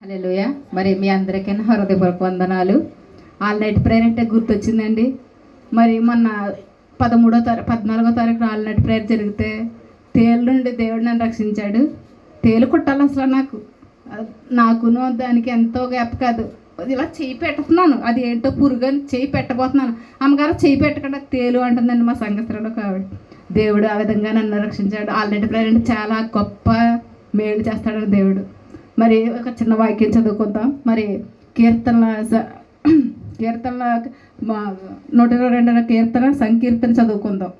హల్లెలూయా. మరి మీ అందరికీ నా హృదయపూర్వక వందనాలు. ఆల్ నైట్ ప్రేయర్ అంటే గుర్తొచ్చిందండి. మరి మొన్న 14వ తారీఖు ఆల్ నైట్ ప్రేయర్ జరిగితే తేలు నుండి దేవుడు నన్ను రక్షించాడు. తేలు కుట్టాలి అసలు నాకును దానికి ఎంతో గ్యాప్ కాదు. ఇలా చేయి పెట్టుతున్నాను, అది ఏంటో పురుగని చేయి పెట్టబోతున్నాను. అమ్మగారు చేయి పెట్టకుండా తేలు అంటుందండి మా సంఘస్థుడు కావిడ. దేవుడు ఆ విధంగా నన్ను రక్షించాడు. ఆల్ నైట్ ప్రేయర్ అంటే చాలా గొప్ప మేలు చేస్తాడు దేవుడు. మరి ఒక చిన్న వాక్యం చదువుకుందాం. మరి కీర్తన 122వ కీర్తన సంకీర్తన చదువుకుందాం.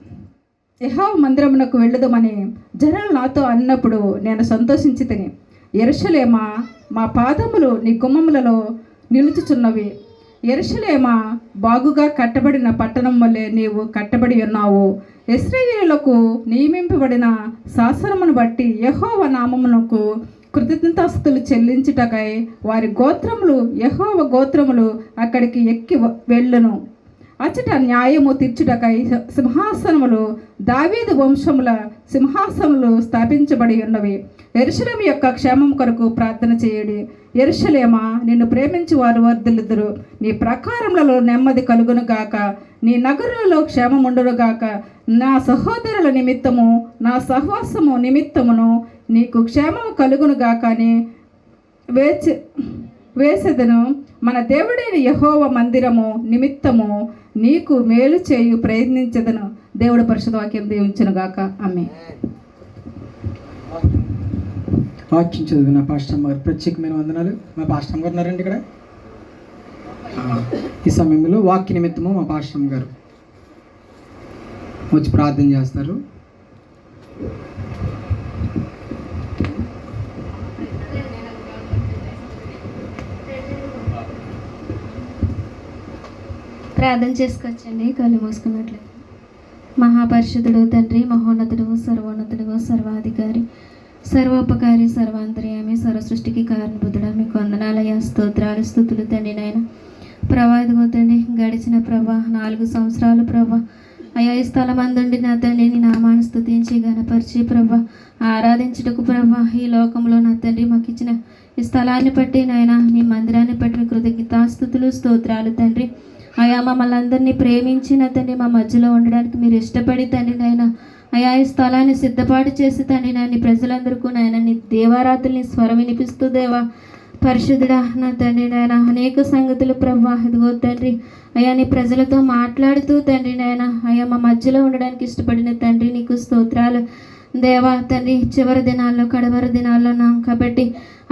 యెహోవా మందిరమునకు వెళ్ళుదమని జనులు నాతో అన్నప్పుడు నేను సంతోషించి తిని, యెరూషలేమా మా పాదములు నీ గుమ్మములలో నిలుచుచున్నవి. యెరూషలేమా బాగుగా కట్టబడిన పట్టణం వల్లే నీవు కట్టబడి ఉన్నావు. ఇశ్రాయేలులకు నియమింపబడిన శాసనమును బట్టి యెహోవా నామమునకు కృతజ్ఞతాస్తుతులు చెల్లించుటకై వారి గోత్రములు యెహోవా గోత్రములు అక్కడికి ఎక్కి వెళ్ళును. అచ్చట న్యాయము తీర్చుటకై సింహాసనములు దావీదు వంశముల సింహాసనములు స్థాపించబడి ఉన్నవి. యెరూషలేము యొక్క క్షేమం కొరకు ప్రార్థన చేయడి. యెరూషలేమా నిన్ను ప్రేమించి వారు వర్ధిల్లుదురు. నీ ప్రాకారములలో నెమ్మది కలుగును గాక, నీ నగరులలో క్షేమముండును గాక. నా సహోదరుల నిమిత్తము నా సహవాసము నిమిత్తమును నీకు క్షేమము కలుగును గాక అని వేసెదను. మన దేవుడైన యెహోవా మందిరము నిమిత్తము నీకు మేలు చేయు ప్రయత్నించదను. దేవుడు పరిశుద్ధ వాక్యం దీవించును గాక. ఆమేన్. వాక్యం చదివిన పాస్టర్ గారు ప్రత్యేకమైన వందనాలు. మా పాస్టర్ గారు ఉన్నారండి ఇక్కడ. ఈ సమయంలో వాక్య నిమిత్తము మా పాస్టర్ గారు వచ్చి ప్రార్థన చేస్తారు. ప్రార్థన చేసుకొచ్చండి. కళ్ళు మూసుకున్నట్లయితే. మహాపరిషుద్ధుడు తండ్రి, మహోన్నతుడు, సర్వోన్నతుడు, సర్వాధికారి, సర్వోపకారి, సర్వాంతర్యామి, సర్వ సృష్టికి కారణభూతుడా మీకు వందనాలయ, స్తోత్రాలు, స్తుతులు తండ్రి. నాయన ప్రభా ఇదిగో తండ్రి, గడిచిన ప్రభా 4 సంవత్సరాలు ప్రభా అయా ఈ స్థలం అందుండి నా తండ్రి నీ నామాన్ని స్తుతించి గణపరిచి ప్రభా ఆరాధించుటకు ప్రభా ఈ లోకంలో నా తండ్రి మాకు ఇచ్చిన ఈ స్థలాన్ని బట్టి నాయన నీ మందిరాన్ని బట్టి మీ కృతజ్ఞతాస్తుతులు, స్తోత్రాలు తండ్రి. అయా మమ్మల్ని అందరినీ ప్రేమించిన తండ్రి మా మధ్యలో ఉండడానికి మీరు ఇష్టపడి తండ్రి నాయన అయా ఈ స్థలాన్ని సిద్ధపాటు చేసి తండ్రి నాయన ప్రజలందరికీ నాయన నీ దేవారాతుల్ని స్వరం వినిపిస్తూ దేవా పరిశుద్ధుడా నా తండ్రి నాయన అనేక సంగతులు ప్రభా ఇదిగో తండ్రి అయా నీ ప్రజలతో మాట్లాడుతూ తండ్రి నాయన అయా మా మధ్యలో ఉండడానికి ఇష్టపడిన తండ్రి నీకు స్తోత్రాలు దేవా తండ్రి. చివరి దినాల్లో కడవరి దినాల్లో ఉన్నాం కాబట్టి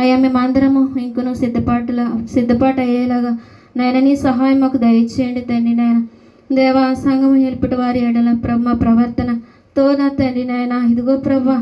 అయా మేమందరము ఇంకనూ సిద్ధపాటు అయ్యేలాగా నాయన నీ సహాయం మాకు దయచేయండి తండ్రి నాయన. దేవా సంఘం ఏర్పటి వారి ఎడల మా ప్రవర్తనతో నా తండ్రి నాయన ఇదిగో ప్రభా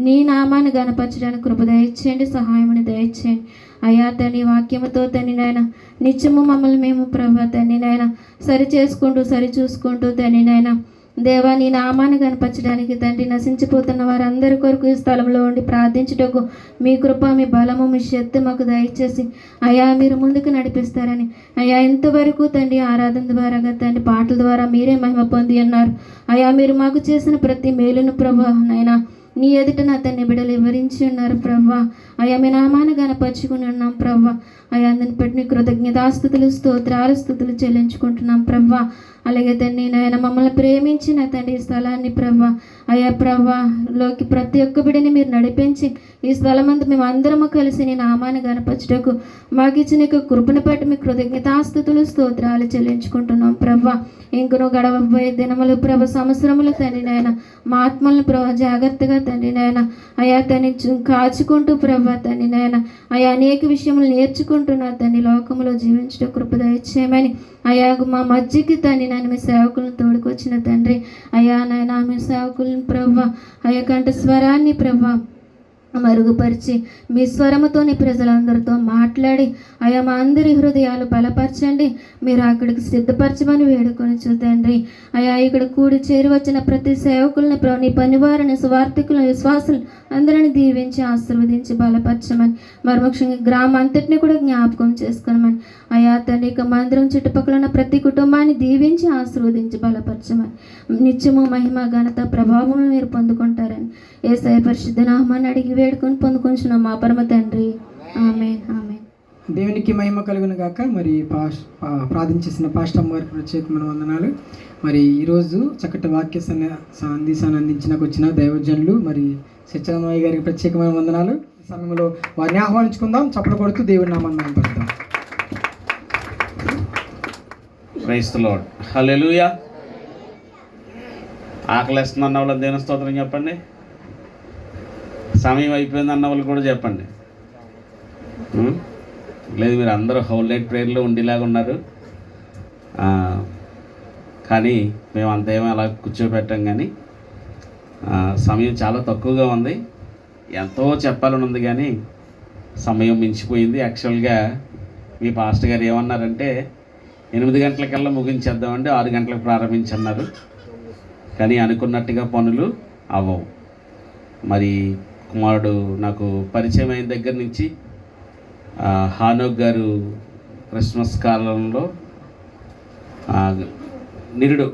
నీ నామాన్ని గణపరచడానికి కృప దయచేయండి, సహాయముని దయచేయండి అయ్యా తండ్రి. వాక్యముతో తండ్రి నాయన నిత్యము మమ్మల్ని మేము ప్రభా తండ్రి నాయన సరి చూసుకుంటూ తండ్రి నాయన దేవా నీ నామాన్ని కనపరచడానికి తండ్రి నశించిపోతున్న వారందరి కొరకు ఈ స్థలంలో ఉండి ప్రార్థించుటకు మీ కృప, మీ బలము, మీ శక్తి మాకు దయచేసి అయా మీరు ముందుకు నడిపిస్తారని అయా ఇంతవరకు తండ్రి ఆరాధన ద్వారా తండ్రి పాటల ద్వారా మీరే మహిమ పొంది ఉన్నారు అయా. మీరు మాకు చేసిన ప్రతి మేలును ప్రభా నైనా నీ ఎదుట నా తండ్రి బిడ్డలు వివరించి ఉన్నారు ప్రభా. అయా మీ నామాన్ని గణపరుచుకుని ఉన్నాం ప్రభా. అయా అందరిని బట్టి కృతజ్ఞతాస్తుతులు, స్తోత్రాలు చెల్లించుకుంటున్నాం ప్రభా. అలాగే తండ్రి నాయన మమ్మల్ని ప్రేమించిన తండ్రి ఈ స్థలాన్ని ప్రభా అయా ప్రభాలోకి ప్రతి ఒక్క బిడ్డని మీరు నడిపించి ఈ స్థలమంతా మేము అందరము కలిసి నీ నామాన్ని గణపరచుటకు మాకు ఇచ్చిన కృపను బట్టి మీ కృతజ్ఞతాస్తుతులు, స్తోత్రాలు చెల్లించుకుంటున్నాం ప్రభా. ఇంకనూ గడవబోయే దినములు ప్రభ సంవత్సరములు తండ్రి నాయన మా ఆత్మలను ప్రభా జాగ్రత్తగా తండ్రి నాయన అయా తండ్రి కాచుకుంటూ ప్రభా తండ్రి నాయన అయా అనేక విషయములు నేర్చుకుంటున్నా తండ్రి లోకంలో జీవించడం కృప దయచేయమని అయా మా మధ్యకి తండ్రి నాయన మీ సేవకులను తోడుకొచ్చిన తండ్రి అయా నాయన మీ సేవకులను ప్రభా అయా కంట స్వరాన్ని ప్రభా మరుగుపరిచి మీ స్వరముతోని ప్రజలందరితో మాట్లాడి అయా మా అందరి హృదయాలు బలపరచండి. మీరు అక్కడికి సిద్ధపరచమని వేడుకొని తండ్రి అయా ఇక్కడ కూడి చేరి వచ్చిన ప్రతి సేవకుల్ని నీ పనివారిని సువార్థికులను విశ్వాసులు అందరిని దీవించి ఆశీర్వదించి బలపరచమని మరి ముఖ్యంగా గ్రామం అంతటిని కూడా జ్ఞాపకం చేసుకోమని అయా తండ్రి ఇక మందిరం చుట్టుపక్కల ఉన్న ప్రతి కుటుంబాన్ని దీవించి ఆశీర్వదించి బలపరచమని నిత్యము మహిమ ఘనత ప్రభావం మీరు పొందుకుంటారని యేసయ్య పరిశుద్ధ నామాన్ని అడిగి వేడుకొని పొందుకొంచున్నాం మా పరమ తండ్రి. ఆమేన్ ఆమేన్. దేవునికి మహిమ కలుగును గాక. మరి ప్రార్థన చేసిన పాస్టర్ గారికి ప్రత్యేకమైన వందనాలు. మరి ఈరోజు చక్కటి వాక్య సందేశాన్ని అందించినకు వచ్చిన దైవజనులు మరి సత్యానందయ్య గారికి ప్రత్యేకమైన వందనాలు. ఈ సమయంలో వారిని ఆహ్వానించుకుందాం. చప్పట్లు కొడుతూ దేవుడి నామాన్ని మహిమపరుద్దాం. Praise the Lord. హల్లెలూయా. ఆకలేస్తుంది అన్న వాళ్ళు దేవుని స్తోత్రం చెప్పండి. సమయం అయిపోయింది అన్న వాళ్ళు కూడా చెప్పండి. లేదు, మీరు అందరూ హోల్ నైట్ ప్రేయర్లో ఉండేలాగా ఉన్నారు. కానీ మేము అంతేమో అలా కూర్చోబెట్టాం. కానీ సమయం చాలా తక్కువగా ఉంది. ఎంతో చెప్పాలని ఉంది కానీ సమయం మించిపోయింది. యాక్చువల్గా మీ పాస్టర్ గారు ఏమన్నారంటే 8 గంటలకల్లా ముగించేద్దామండి, 6 గంటలకు ప్రారంభించన్నారు. కానీ అనుకున్నట్టుగా పనులు అవ్వవు. మరి కుమారుడు నాకు పరిచయం అయిన దగ్గర నుంచి హానోక్ గారు క్రిస్మస్ కాలంలో నిరుడు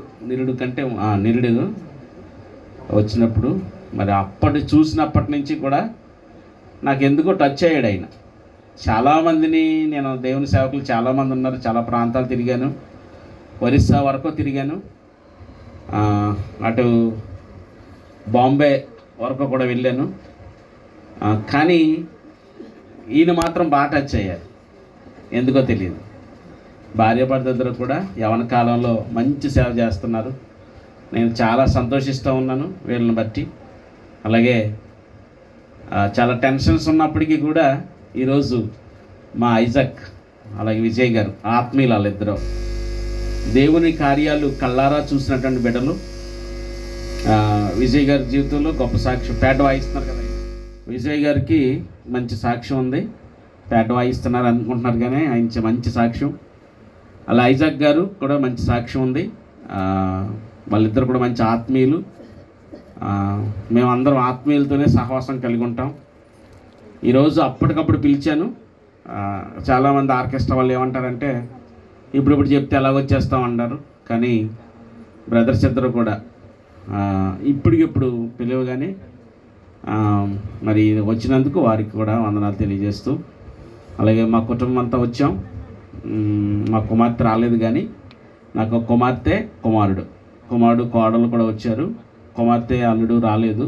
వచ్చినప్పుడు మరి చూసినప్పటి నుంచి కూడా నాకు ఎందుకో టచ్ అయ్యాడు ఆయన. చాలామందిని నేను దేవుని సేవకులు చాలామంది ఉన్నారు, చాలా ప్రాంతాలు తిరిగాను, ఒరిస్సా వరకు తిరిగాను, అటు బాంబే వరకు కూడా వెళ్ళాను. కానీ ఈయన మాత్రం బాగా టచ్ అయ్యారు. ఎందుకో తెలియదు. భార్యాభర్తలిద్దరూ కూడా యవన కాలంలో మంచి సేవ చేస్తున్నారు. నేను చాలా సంతోషిస్తూ ఉన్నాను వీళ్ళని బట్టి. అలాగే చాలా టెన్షన్స్ ఉన్నప్పటికీ కూడా ఈరోజు మా ఐజక్ అలాగే విజయ్ గారు ఆత్మీయులు వాళ్ళిద్దరూ దేవుని కార్యాలు కళ్ళారా చూసినటువంటి బిడ్డలు. విజయ్ గారి జీవితంలో గొప్ప సాక్ష్యం. పేట వాయిస్తున్నారు కదా, విజయ్ గారికి మంచి సాక్ష్యం ఉంది. పేట వాయిస్తున్నారు అనుకుంటున్నారు కానీ ఆయన మంచి సాక్ష్యం. అలా ఐజాక్ గారు కూడా మంచి సాక్ష్యం ఉంది. వాళ్ళిద్దరు కూడా మంచి ఆత్మీయులు. మేమందరం ఆత్మీయులతోనే సహవాసం కలిగి ఉంటాం. ఈరోజు అప్పటికప్పుడు పిలిచాను. చాలామంది ఆర్కెస్ట్రా వాళ్ళు ఏమంటారంటే ఇప్పుడు చెప్తే ఎలా వచ్చేస్తామంటారు. కానీ బ్రదర్స్ ఇద్దరు కూడా ఇప్పటికిప్పుడు పిలవగానే మరి వచ్చినందుకు వారికి కూడా వందనాలు తెలియజేస్తూ, అలాగే మా కుటుంబం అంతా వచ్చాం. మా కుమార్తె రాలేదు కానీ నాకు కుమార్తె కుమారుడు కోడలు కూడా వచ్చారు. కుమార్తె అల్లుడు రాలేదు,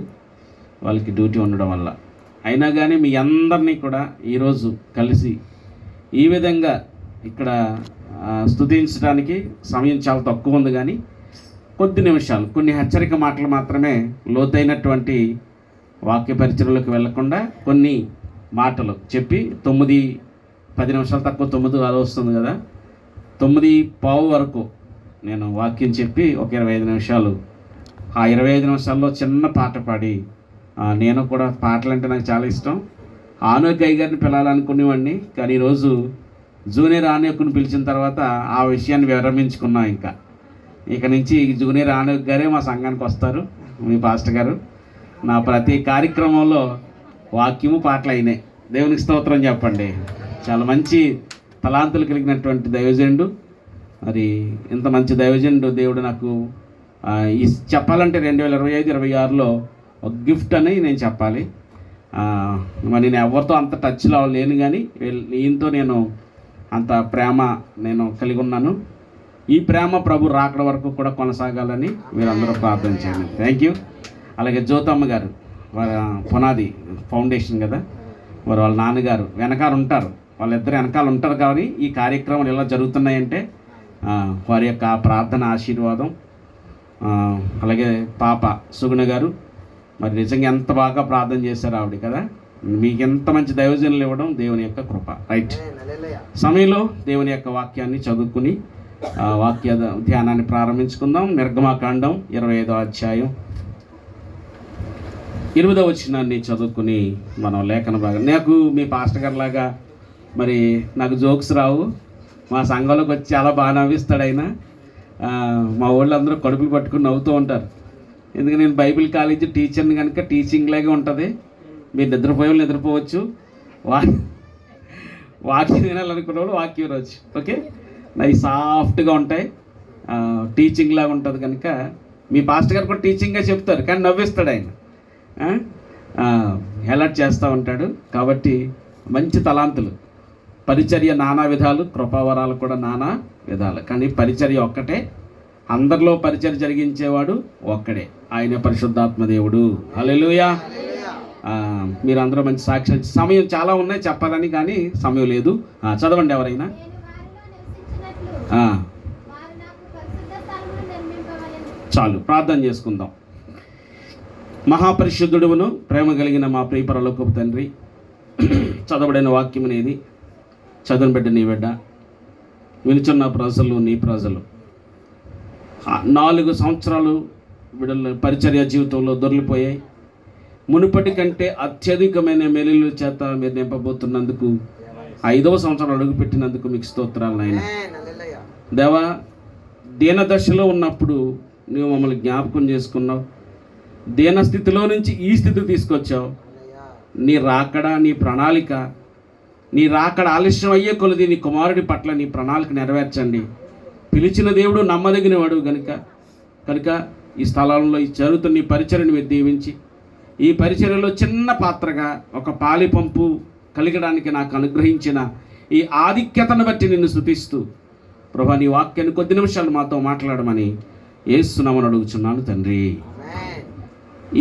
వాళ్ళకి డ్యూటీ ఉండడం వల్ల. అయినా కానీ మీ అందరినీ కూడా ఈరోజు కలిసి ఈ విధంగా ఇక్కడ స్తుతించడానికి సమయం చాలా తక్కువ ఉంది. కానీ కొద్ది నిమిషాలు కొన్ని హెచ్చరిక మాటలు మాత్రమే, లోతైనటువంటి వాక్య పరిచయంలోకి వెళ్లకుండా కొన్ని మాటలు చెప్పి 9-10 నిమిషాలు తక్కువ 9 అలా వస్తుంది కదా, 9:15 వరకు నేను వాక్యం చెప్పి ఒక 25 నిమిషాలు, ఆ 25 నిమిషాల్లో చిన్న పాట పాడి, నేను కూడా పాటలు అంటే నాకు చాలా ఇష్టం. ఆనోక్ గారిని పిలాలనుకునేవాడిని. కానీ ఈరోజు జూనియర్ ఆనోక్ని పిలిచిన తర్వాత ఆ విషయాన్ని విరమించుకున్నాం. ఇక నుంచి జూనియర్ ఆనోక్ గారే మా సంఘానికి వస్తారు. మీ పాస్టర్ గారు నా ప్రతి కార్యక్రమంలో వాక్యము పాటలు అయినాయి. దేవునికి స్తోత్రం చెప్పండి. చాలా మంచి తలాంతులు కలిగినటువంటి దైవజనుడు. మరి ఇంత మంచి దైవజనుడు దేవుడు నాకు ఈ చెప్పాలంటే 2025-26లో ఒక గిఫ్ట్ అని నేను చెప్పాలి. మరి నేను ఎవరితో అంత టచ్లో లేను కానీ ఈయనతో నేను అంత ప్రేమ నేను కలిగి ఉన్నాను. ఈ ప్రేమ ప్రభు రాకడ వరకు కూడా కొనసాగాలని మీరందరూ ప్రార్థన చేయండి. Thank you. అలాగే జ్యోతమ్మ గారు పునాది ఫౌండేషన్ కదా, మరి వాళ్ళ నాన్నగారు వెనకాల ఉంటారు, వాళ్ళిద్దరు వెనకాల ఉంటారు. కానీ ఈ కార్యక్రమాలు ఎలా జరుగుతున్నాయంటే వారి యొక్క ప్రార్థన ఆశీర్వాదం. అలాగే పాప సుగుణ గారు మరి నిజంగా ఎంత బాగా ప్రార్థన చేశారు ఆవిడ కదా. మీకు ఎంత మంచి దైవజనులు ఇవ్వడం దేవుని యొక్క కృప. రైట్ సమయంలో దేవుని యొక్క వాక్యాన్ని చదువుకుని వాక్య ధ్యానాన్ని ప్రారంభించుకుందాం. నిర్గమాకాండం 25వ అధ్యాయం 8వ వచనాన్ని చదువుకుని మనం లేఖన భాగం. నాకు మీ పాస్టర్ గారు లాగా మరి నాకు జోక్స్ రావు. మా సంఘంలోకి వచ్చి చాలా బాగా నవ్విస్తాడు ఆయన. మా వాళ్ళు అందరూ కడుపులు పట్టుకుని నవ్వుతూ ఉంటారు. ఎందుకంటే నేను బైబిల్ కాలేజీ టీచర్ని కనుక టీచింగ్ లాగే ఉంటుంది. మీరు నిద్రపోవచ్చు, వాక్యం వినాలనుకున్న వాళ్ళు వాక్యం రోజు ఓకే. అవి సాఫ్ట్గా ఉంటాయి, టీచింగ్ లాగా ఉంటుంది. కనుక మీ పాస్టర్ గారు కూడా టీచింగ్గా చెప్తారు, కానీ నవ్విస్తాడు ఆయన, అలర్ట్ చేస్తూ ఉంటాడు. కాబట్టి మంచి తలాంతులు పరిచర్య నానా విధాలు, కృపావరాలు కూడా నానా విధాలు, కానీ పరిచర్య ఒక్కటే. అందరిలో పరిచర్య జరిగించేవాడు ఒక్కడే, ఆయన పరిశుద్ధాత్మ దేవుడు. హల్లెలూయా. మీరందరూ మంచి సాక్ష్యం. సమయం చాలా ఉన్నాయి చెప్పాలని, కానీ సమయం లేదు. చదవండి ఎవరైనా. చాలు, ప్రార్థన చేసుకుందాం. మహాపరిశుద్ధుడును ప్రేమ కలిగిన మా ప్రియ పరలోకపు తండ్రి, చదవబడిన వాక్యం అనేది చదువుని బిడ్డ నీ బిడ్డ, వినుచున్న ప్రజలు నీ ప్రజలు 4 సంవత్సరాలు బిడ్డల పరిచర్య జీవితంలో దొరికిపోయాయి. మునుపటి కంటే అత్యధికమైన మెలుల చేత మీరు నింపబోతున్నందుకు 5వ సంవత్సరం అడుగుపెట్టినందుకు మీకు స్తోత్రాలు నాయన. దేవా, దీన దశలో ఉన్నప్పుడు నువ్వు మమ్మల్ని జ్ఞాపకం చేసుకున్నావు. దీన స్థితిలో నుంచి ఈ స్థితి తీసుకొచ్చావు. నీ రాకడ, నీ ప్రణాళిక, నీ రాకడ ఆలస్యం అయ్యే కొలది నీ కుమారుడి పట్ల నీ ప్రణాళిక నెరవేర్చండి. పిలిచిన దేవుడు నమ్మదగిన వాడు కనుక ఈ స్థలంలో ఈ జరుగుతున్న ఈ పరిచర్యను మీరు దీవించి, ఈ పరిచర్యలో చిన్న పాత్రగా ఒక పాలి పంపు కలిగడానికి నాకు అనుగ్రహించిన ఈ ఆధిక్యతను బట్టి నిన్ను స్తుతిస్తూ, ప్రభా నీ వాక్యాన్ని కొద్ది నిమిషాలు మాతో మాట్లాడమని యేసునామమున అడుగుచున్నాను తండ్రి.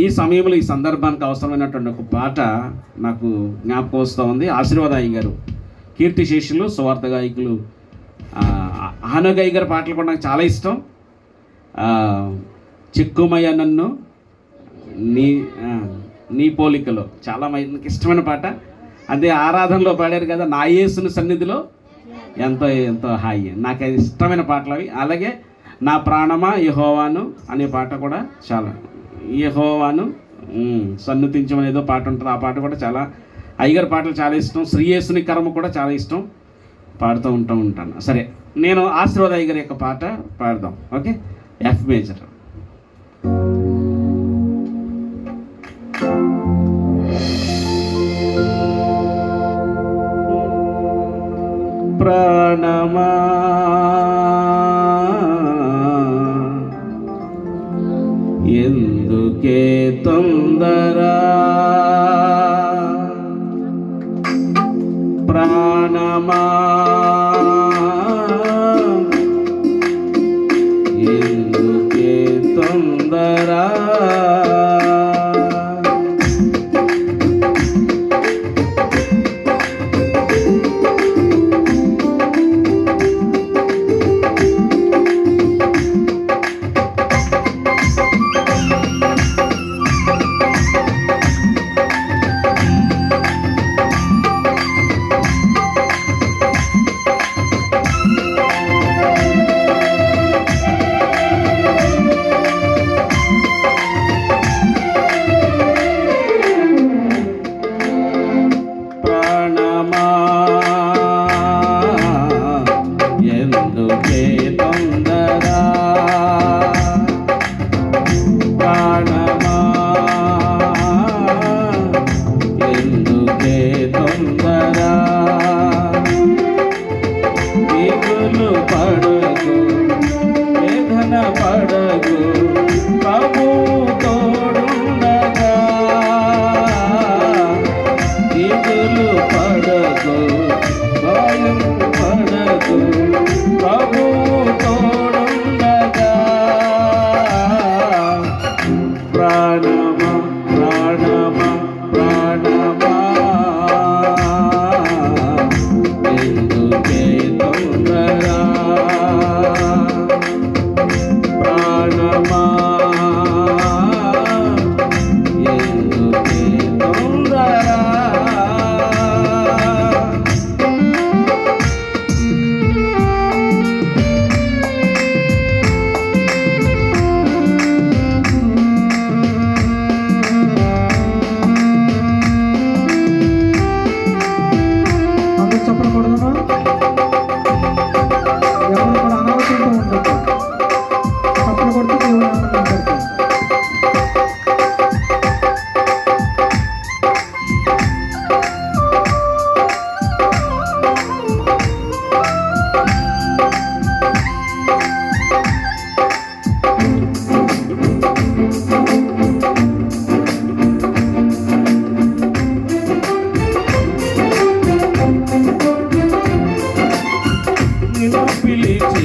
ఈ సమయంలో ఈ సందర్భానికి అవసరమైనటువంటి ఒక పాట నాకు జ్ఞాపకం వస్తూ ఉంది. ఆశీర్వాదాయి గారు, కీర్తిశేషులు, సువార్త గాయకులు ఆనగాయి గారి పాటలు కూడా నాకు చాలా ఇష్టం. చెక్కుమయ్య నన్ను నీ పోలికలో, చాలా నాకు ఇష్టమైన పాట. అదే ఆరాధనలో పాడారు కదా, నా యేసుని సన్నిధిలో ఎంతో ఎంతో హాయి. నాకు అది ఇష్టమైన పాటలు అవి. అలాగే నా ప్రాణమా యెహోవాను అనే పాట కూడా చాలా, యెహోవాను సన్నుతించమని ఏదో పాట ఉంటుంది, ఆ పాట కూడా చాలా, అయ్యగారి పాటలు చాలా ఇష్టం. శ్రీయేసుని కర్మ కూడా చాలా ఇష్టం, పాడుతూ ఉంటాను. సరే, నేను ఆశీర్వాద అయ్యగారి యొక్క పాట పాడదాం. Okay, F major. ప్రాణమా ఎందుకే తొందరా, ప్రాణమా ఎందుకే తొందరా,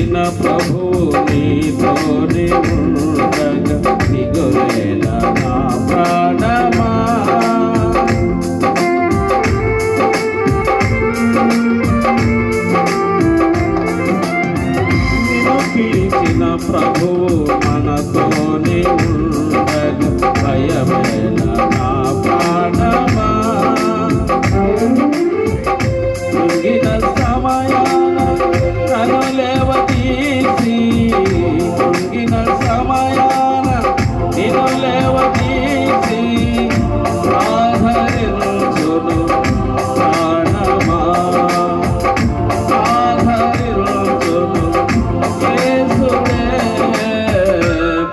పిలిచిన ప్రభు నీతోనే ఉండగా దిగులేలా నా ప్రాణమా. నిన్ను పిలిచిన ప్రభువు మనతోనే ఉండగా భయమేలా నా ప్రాణమా. కృంగిన సమయాన నన్ను లేవదీసి, కృంగిన సమయాన నిన్ను లేవదీసి ఆదరించును ప్రాణమా, ఆదరించును యేసువే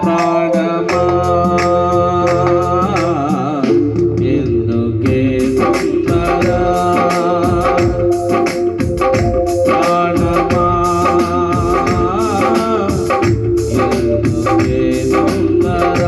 ప్రాణమా. ఎందుకే తొందర ప్రాణమా, ఎందుకే తొందర.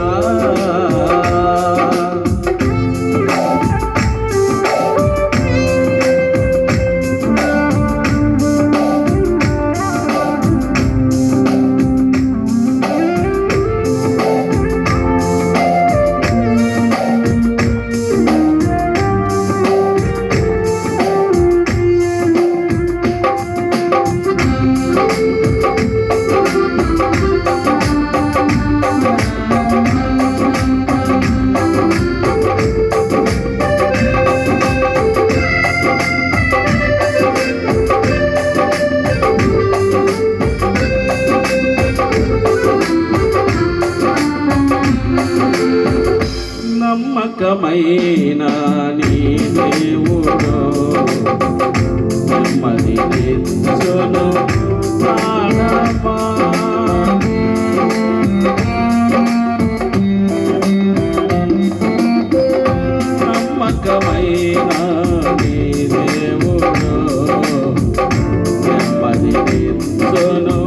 నమ్మకమైన నీ దేవుడు నెమ్మది నిచ్చును ప్రాణమా. నమ్మకమైన నీ దేవుడు నెమ్మది నిచ్చును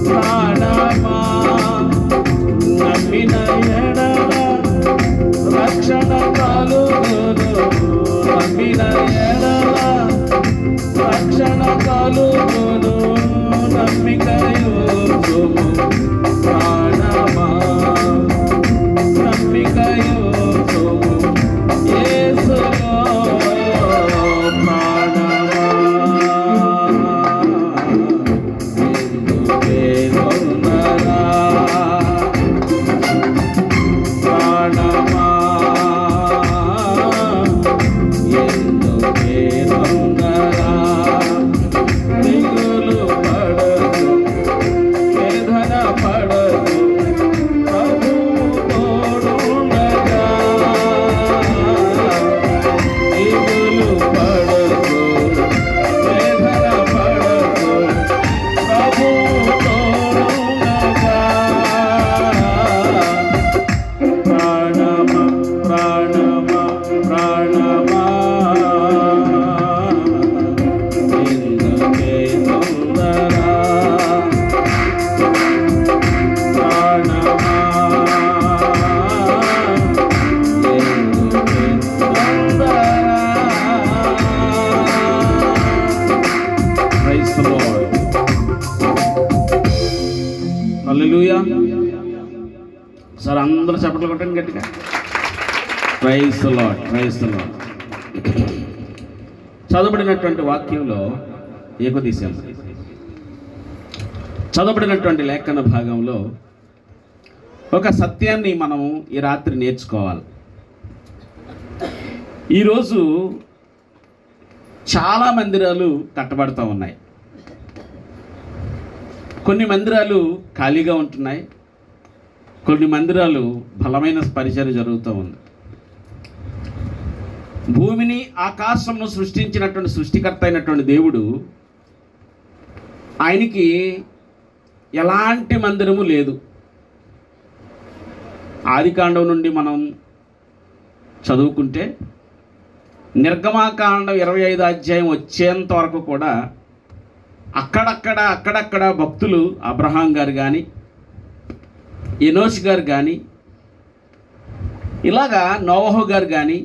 ప్రాణమా. నమ్మిన ఎడల రక్షణ కలుగును, నమ్మిన ఎడల రక్షణ కలుగును. నమ్మికయుచుము ప్రాణమా, నమ్మికయుచుము యేసులో ప్రాణమా. ఎందుకే తొందర ప్రాణమా, ఎందుకే తొందర. దిగులు పడకు, వేదన పడకు, ప్రభువు తోడుండగా. దిగులు పడకు, వేదన పడకు, ప్రభువు తోడుండగా. ప్రాణమా, ప్రాణమా, ప్రాణమా, ఎందుకే తొందర. ప్రాణమా, ఎందుకే తొందర. Praise the Lord. Hallelujah. Sir అందరూ చప్పట్లు కొట్టండి గట్టిగా. Praise the Lord, praise the Lord. చదవబడినటువంటి వాక్యంలో ఏకదీశం, చదవబడినటువంటి లేఖన భాగంలో ఒక సత్యాన్ని మనం ఈ రాత్రి నేర్చుకోవాలి. ఈరోజు చాలా మందిరాలు కట్టబడుతూ ఉన్నాయి. కొన్ని మందిరాలు ఖాళీగా ఉంటున్నాయి, కొన్ని మందిరాలు బలమైన పరిచర్య జరుగుతూ ఉంది. భూమిని ఆకాశంను సృష్టించినటువంటి సృష్టికర్త అయినటువంటి దేవుడు, ఆయనకి ఎలాంటి మందిరము లేదు. ఆదికాండం నుండి మనం చదువుకుంటే నిర్గమాకాండం 25 అధ్యాయం వచ్చేంత వరకు కూడా అక్కడక్కడ భక్తులు అబ్రహాం గారు కానీ, ఎనోష్ గారు కానీ, ఇలాగా నోవహు గారు కానీ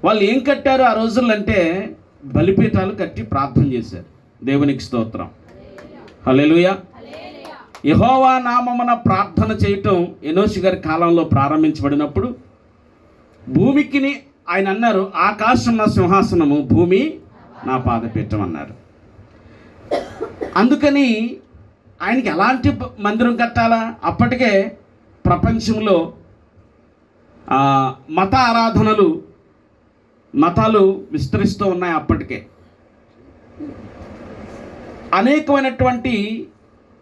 వాళ్ళు ఏం కట్టారు ఆ రోజుల్లో అంటే బలిపీఠాలు కట్టి ప్రార్థన చేశారు. దేవునికి స్తోత్రం. హల్లెలూయా. యెహోవా నామమున ప్రార్థన చేయటం ఎనోషు గారి కాలంలో ప్రారంభించబడినప్పుడు భూమికిని ఆయన అన్నారు, ఆకాశం నా సింహాసనము, భూమి నా పాదపీఠం అన్నారు. అందుకని ఆయనకి ఎలాంటి మందిరం కట్టాలా? అప్పటికే ప్రపంచంలో మత ఆరాధనలు, మతాలు విస్తరిస్తూ ఉన్నాయి. అప్పటికే అనేకమైనటువంటి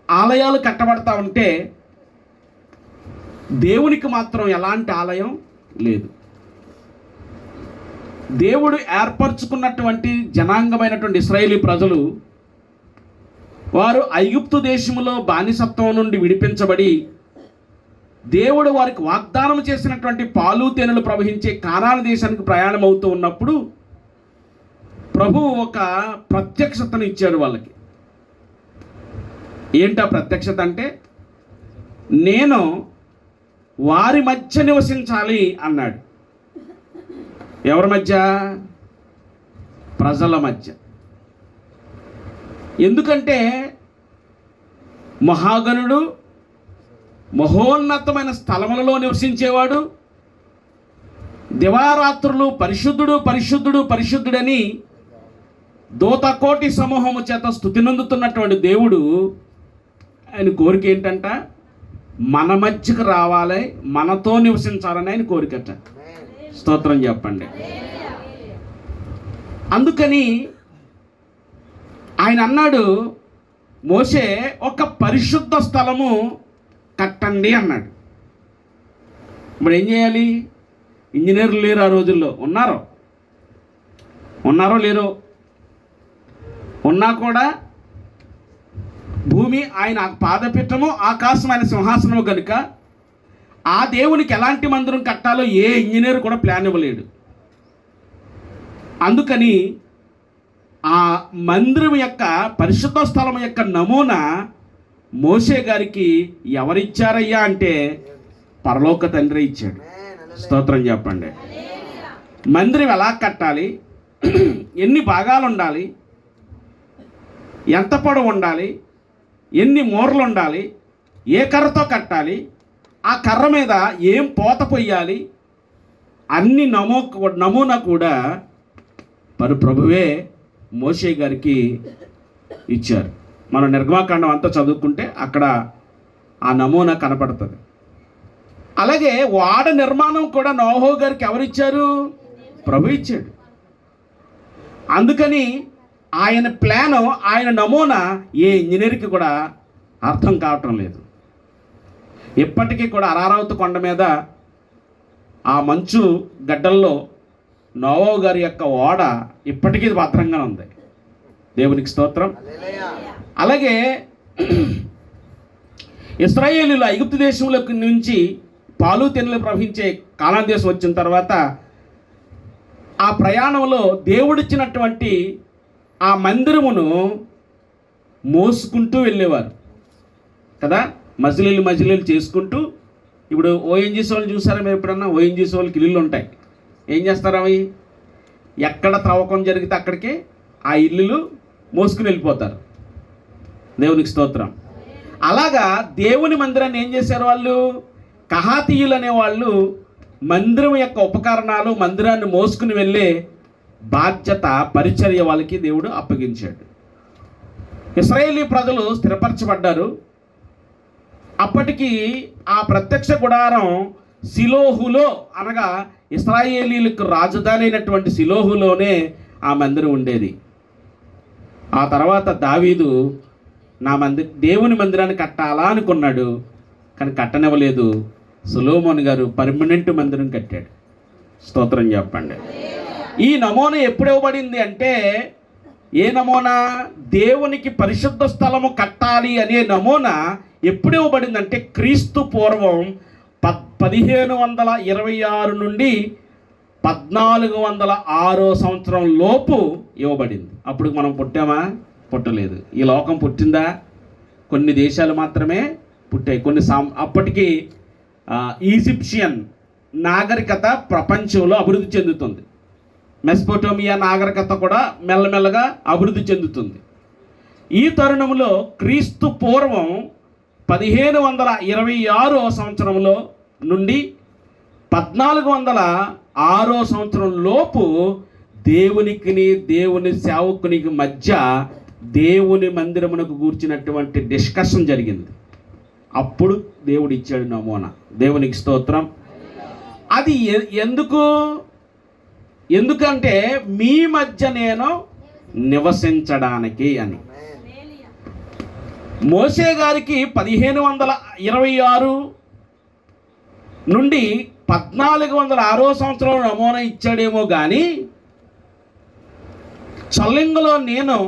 ఆలయాలు కట్టబడతా ఉంటే దేవునికి మాత్రం ఎలాంటి ఆలయం లేదు. దేవుడు ఏర్పరచుకున్నటువంటి జనాంగమైనటువంటి ఇశ్రాయేలీ ప్రజలు, వారు ఐగుప్తు దేశములో బానిసత్వం నుండి విడిపించబడి దేవుడు వారికి వాగ్దానం చేసినటువంటి పాలు తేనెలు ప్రవహించే కానాను దేశానికి ప్రయాణం అవుతూ ఉన్నప్పుడు ప్రభువు ఒక ప్రత్యక్షతను ఇచ్చాడు వాళ్ళకి. ఏంటా ప్రత్యక్షత అంటే, నేను వారి మధ్య నివసించాలి అన్నాడు. ఎవరి మధ్య? ప్రజల మధ్య. ఎందుకంటే మహాగణుడు మహోన్నతమైన స్థలములలో నివసించేవాడు, దివారాత్రులు పరిశుద్ధుడు పరిశుద్ధుడు పరిశుద్ధుడని దూతకోటి సమూహము చేత స్తుతినందుతున్నటువంటి దేవుడు, ఆయన కోరిక ఏంటంట? మన మధ్యకు రావాలి, మనతో నివసించాలని ఆయన కోరికట. స్తోత్రం చెప్పండి. అందుకని ఆయన అన్నాడు, మోషే ఒక పరిశుద్ధ స్థలము కట్టండి అన్నాడు. ఇప్పుడు ఏం చేయాలి? ఇంజనీర్లు లేరు ఆ రోజుల్లో. ఉన్నారో లేరో? ఉన్నా కూడా భూమి ఆయన పాదపీఠము, ఆకాశం ఆయన సింహాసనము కనుక ఆ దేవునికి ఎలాంటి మందిరం కట్టాలో ఏ ఇంజనీర్ కూడా ప్లాన్ ఇవ్వలేడు. అందుకని ఆ మందిరం యొక్క పరిశుద్ధ స్థలం యొక్క నమూనా మోషే గారికి ఎవరిచ్చారయ్యా అంటే పరలోక తండ్రి ఇచ్చాడు. స్తోత్రం చెప్పండి. మందిరం ఎలా కట్టాలి, ఎన్ని భాగాలు ఉండాలి, ఎంత పొడవు ఉండాలి, ఎన్ని మూరలు ఉండాలి, ఏ కర్రతో కట్టాలి, ఆ కర్ర మీద ఏం పోత పొయ్యాలి, అన్ని నమూనా కూడా ప్రభువే మోషే గారికి ఇచ్చారు. మనం నిర్గమాకాండం అంతా చదువుకుంటే అక్కడ ఆ నమూనా కనపడుతుంది. అలాగే వాడ నిర్మాణం కూడా నోహో గారికి ఎవరిచ్చారు? ప్రభు ఇచ్చాడు. అందుకని ఆయన ప్లాను, ఆయన నమూనా ఏ ఇంజనీర్కి కూడా అర్థం కావటం లేదు. ఇప్పటికీ కూడా అరారావతి కొండ మీద ఆ మంచు గడ్డల్లో నోవహు గారి యొక్క ఓడ ఇప్పటికీ భద్రంగా ఉంది. దేవునికి స్తోత్రం. అలాగే ఇశ్రాయేలీయులు ఐగుప్తు దేశంలో నుంచి పాలు తేనెలు ప్రవహించే కానాను దేశం వచ్చిన తర్వాత ఆ ప్రయాణంలో దేవుడిచ్చినటువంటి ఆ మందిరమును మోసుకుంటూ వెళ్ళేవారు కదా. మజిలీలు చేసుకుంటూ. ఇప్పుడు ఓఎన్జీసీ వాళ్ళు చూసారా మీరు ఎప్పుడన్నా? ఓఎన్జీసీ వాళ్ళకి ఇల్లులు ఉంటాయి. ఏం చేస్తారు? అవి ఎక్కడ త్రవ్వకం జరిగితే అక్కడికి ఆ ఇల్లులు మోసుకుని వెళ్ళిపోతారు. దేవునికి స్తోత్రం. అలాగా దేవుని మందిరాన్ని ఏం చేశారు వాళ్ళు? కహాతీయులు అనేవాళ్ళు మందిరం యొక్క ఉపకరణాలు, మందిరాన్ని మోసుకుని వెళ్ళే బాధ్యత, పరిచర్య వాళ్ళకి దేవుడు అప్పగించాడు. ఇశ్రాయేలీ ప్రజలు స్థిరపరచబడ్డారు. అప్పటికి ఆ ప్రత్యక్ష గుడారం సిలోహులో, అనగా ఇశ్రాయేలీలకు రాజధాని అయినటువంటి సిలోహులోనే ఆ మందిరం ఉండేది. ఆ తర్వాత దావీదు దేవుని మందిరాన్ని కట్టాలా అనుకున్నాడు, కానీ కట్టనివ్వలేదు. సొలొమోను గారు పర్మనెంట్ మందిరం కట్టాడు. స్తోత్రం చెప్పండి. ఈ నమూనా ఎప్పుడు ఇవ్వబడింది అంటే, ఏ నమూనా? దేవునికి పరిశుద్ధ స్థలము కట్టాలి అనే నమూనా ఎప్పుడు ఇవ్వబడిందంటే క్రీస్తు పూర్వం 1526 నుండి 1406 సంవత్సరం లోపు ఇవ్వబడింది. అప్పుడు మనం పుట్టామా? పుట్టలేదు. ఈ లోకం పుట్టిందా? కొన్ని దేశాలు మాత్రమే పుట్టాయి. అప్పటికి ఈజిప్షియన్ నాగరికత ప్రపంచంలో అభివృద్ధి చెందుతుంది. మెస్పోటోమియా నాగరికత కూడా మెల్లమెల్లగా అభివృద్ధి చెందుతుంది. ఈ తరుణంలో క్రీస్తు పూర్వం 1526 సంవత్సరంలో నుండి 1406 సంవత్సరం లోపు దేవుని సేవకునికి మధ్య దేవుని మందిరమునకు కూర్చున్నటువంటి డిస్కషన్ జరిగింది. అప్పుడు దేవుడు ఇచ్చాడు నమూనా. దేవునికి స్తోత్రం. అది ఎందుకంటే మీ మధ్య నేను నివసించడానికి అని. మోసే గారికి 1526 నుండి 1406 సంవత్సరంలో నమూనా ఇచ్చాడేమో కానీ చల్లింగలో నేను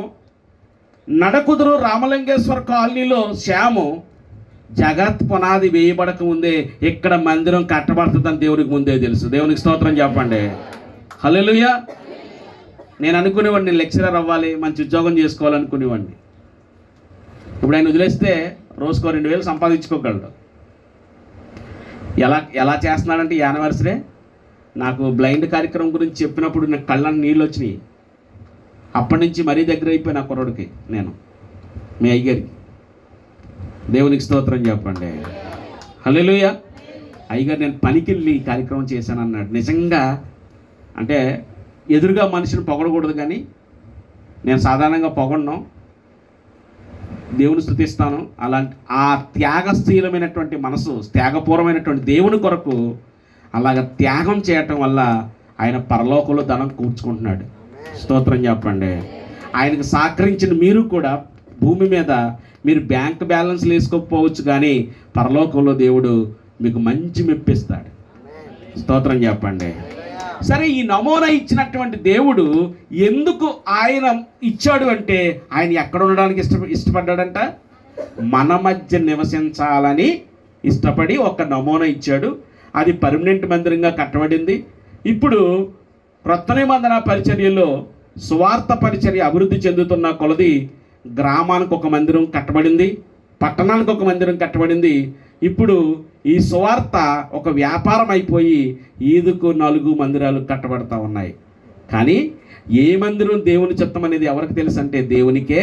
నడకుదురు రామలింగేశ్వర కాలనీలో శ్యాము జగత్ పునాది వేయబడక ముందే ఇక్కడ మందిరం కట్టబడుతుందని దేవునికి ముందే తెలుసు. దేవునికి స్తోత్రం చెప్పండి. హల్లెలూయా. నేను అనుకునేవాడిని లెక్చరర్ అవ్వాలి, మంచి ఉద్యోగం చేసుకోవాలనుకునేవాడిని. ఇప్పుడు ఆయన వదిలేస్తే రోజుకో 2000 సంపాదించుకోగలడు. ఎలా చేస్తున్నాడంటే ఈ యానివర్సరీ నాకు బ్లైండ్ కార్యక్రమం గురించి చెప్పినప్పుడు నాకు కళ్ళని నీళ్ళు వచ్చినాయి. అప్పటి నుంచి మరీ దగ్గర అయిపోయి నా కుర్రోడికి నేను మీ అయ్యగారికి. దేవునికి స్తోత్రం చెప్పండి. హల్లెలూయా. అయ్యగారు నేను పనికి వెళ్ళి ఈ కార్యక్రమం చేశాను అన్నాడు. నిజంగా అంటే ఎదురుగా మనిషిని పొగడకూడదు, కానీ నేను సాధారణంగా పొగడను, దేవుని స్తుతిస్తాను. అలాంటి ఆ త్యాగశీలమైనటువంటి మనసు, త్యాగపూర్వమైనటువంటి దేవుని కొరకు అలాగ త్యాగం చేయటం వల్ల ఆయన పరలోకంలో ధనం కూర్చుకుంటున్నాడు. స్తోత్రం చెప్పండి. ఆయనకు సహకరించిన మీరు కూడా భూమి మీద మీరు బ్యాంక్ బ్యాలెన్స్ వేసుకోకపోవచ్చు, కానీ పరలోకంలో దేవుడు మీకు మంచి మెప్పిస్తాడు. స్తోత్రం చెప్పండి. సరే, ఈ నమూనా ఇచ్చినటువంటి దేవుడు ఎందుకు ఆయన ఇచ్చాడు అంటే ఆయన ఎక్కడ ఉండడానికి ఇష్టపడ్డాడంట? మన మధ్య నివసించాలని ఇష్టపడి ఒక నమూనా ఇచ్చాడు. అది పర్మనెంట్ మందిరంగా కట్టబడింది. ఇప్పుడు క్రొత్త నిబంధన పరిచర్యలో సువార్త పరిచర్య అభివృద్ధి చెందుతున్న కొలది గ్రామానికి ఒక మందిరం కట్టబడింది, పట్టణానికి ఒక మందిరం కట్టబడింది. ఇప్పుడు ఈ సువార్త ఒక వ్యాపారం అయిపోయి ఈదుకు 4 మందిరాలు కట్టబడతా ఉన్నాయి. కానీ ఏ మందిరం దేవుని చిత్తం అనేది ఎవరికి తెలుసు అంటే దేవునికే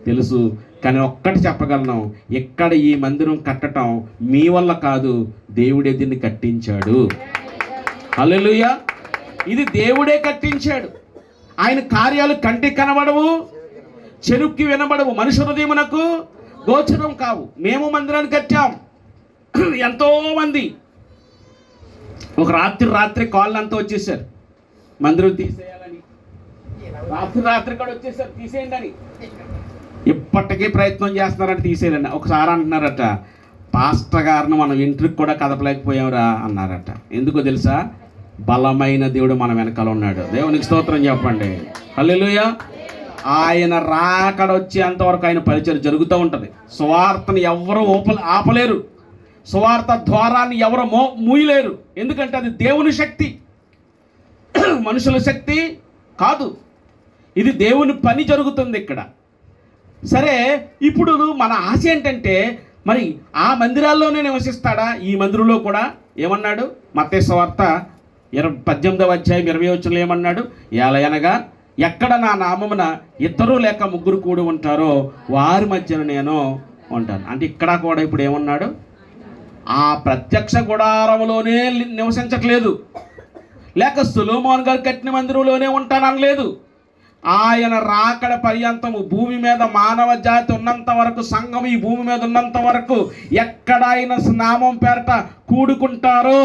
తెలుసు. కానీ ఒక్కటి చెప్పగలను, ఎక్కడ ఈ మందిరం కట్టడం మీ వల్ల కాదు, దేవుడే దీన్ని కట్టించాడు. హల్లెలూయా. ఇది దేవుడే కట్టించాడు. ఆయన కార్యాలు కంటికి కనబడవు, చెరుక్కి వినబడవు, మనుషు హృదయమునకు గోచరం కావు. మేము మందిరాన్ని కట్టాం. ఎంతోమంది ఒక రాత్రి కాళ్ళంతా వచ్చేసారు మందిరం తీసేయాలని. రాత్రి కూడా వచ్చేసారు తీసేయండి అని. ఇప్పటికీ ప్రయత్నం చేస్తున్నారంటే తీసేయాలని. ఒకసారి అంటున్నారట, పాస్టర్ గారిని మనం ఇంటికి కూడా కదపలేకపోయావురా అన్నారట. ఎందుకో తెలుసా? బలమైన దేవుడు మన వెనకాల ఉన్నాడు. దేవునికి స్తోత్రం చెప్పండి. హల్లెలూయా. ఆయన రాకడ వచ్చేంతవరకు ఆయన పరిచయం జరుగుతూ ఉంటుంది. సువార్తని ఎవరు ఆపలేరు, సువార్త ద్వారాన్ని ఎవరు మూయలేరు. ఎందుకంటే అది దేవుని శక్తి, మనుషుల శక్తి కాదు. ఇది దేవుని పని జరుగుతుంది ఇక్కడ. సరే, ఇప్పుడు మన ఆశ ఏంటంటే మరి ఆ మందిరాల్లోనే నివసిస్తాడా? ఈ మందిరంలో కూడా ఏమన్నాడు? మత్తయి సువార్త 18వ అధ్యాయం 20వ వచనంలో ఏమన్నాడు? ఏలయనగా ఎక్కడ నా నామమున 2 లేక 3 కూడి ఉంటారో వారి మధ్యన నేను ఉంటాను. అంటే ఇక్కడ కూడా ఇప్పుడు ఏమన్నాడు? ఆ ప్రత్యక్ష గుడారంలోనే నివసించట్లేదు, లేక సొలొమోను గారు కట్టిన మందిరంలోనే ఉంటాననలేదు. ఆయన రాకడ పర్యంతము భూమి మీద మానవ జాతి ఉన్నంత వరకు, సంఘం ఈ భూమి మీద ఉన్నంత వరకు ఎక్కడ ఆయన నామం పేరట కూడుకుంటారో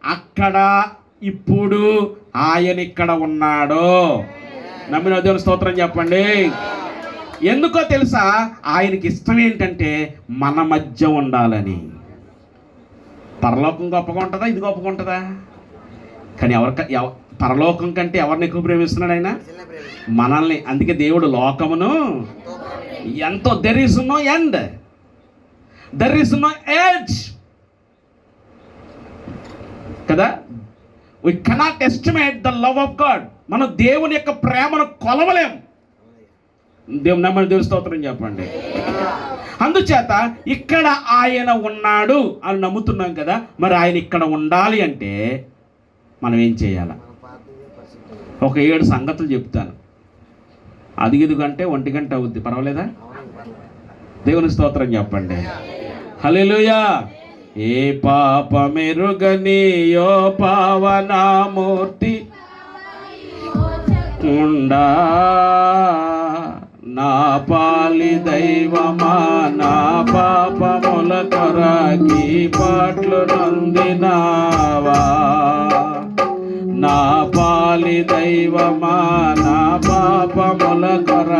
అక్కడ ఇప్పుడు ఆయన ఇక్కడ ఉన్నాడు. నమ్మిన దేవుని స్తోత్రం చెప్పండి. ఎందుకో తెలుసా? ఆయనకి ఇష్టం ఏంటంటే మన మధ్య ఉండాలని. పరలోకం గొప్పగా ఉంటుందా, ఇది గొప్పగా ఉంటుందా? కానీ పరలోకం కంటే ఎవరిని ఎక్కువ ప్రేమిస్తున్నాడు ఆయన? మనల్ని. అందుకే దేవుడు లోకమును ఎంతో, there is no end, there is no age కదా. we cannot estimate the love of God. మనం దేవుని యొక్క ప్రేమను కొలవలేం. దేవుని స్తోత్రం చెప్పండి. అందుచేత ఇక్కడ ఆయన ఉన్నాడు అని నమ్ముతున్నాం కదా. మరి ఆయన ఇక్కడ ఉండాలి అంటే మనం ఏం చేయాలి? ఒక 7 సంగతులు చెప్తాను. అది 5 గంటే 1 గంట అవుద్ది, పర్వాలేదా? దేవుని స్తోత్రం చెప్పండి. హల్లెలూయా. ఏ పాపమెరుగని యో పావనామూర్తి ఉండా, నా పాలి దైవమా, నా పాపముల కొరకి పాటలు నొందినావా, నా పాలి దైవమా, నా పాపముల కొర.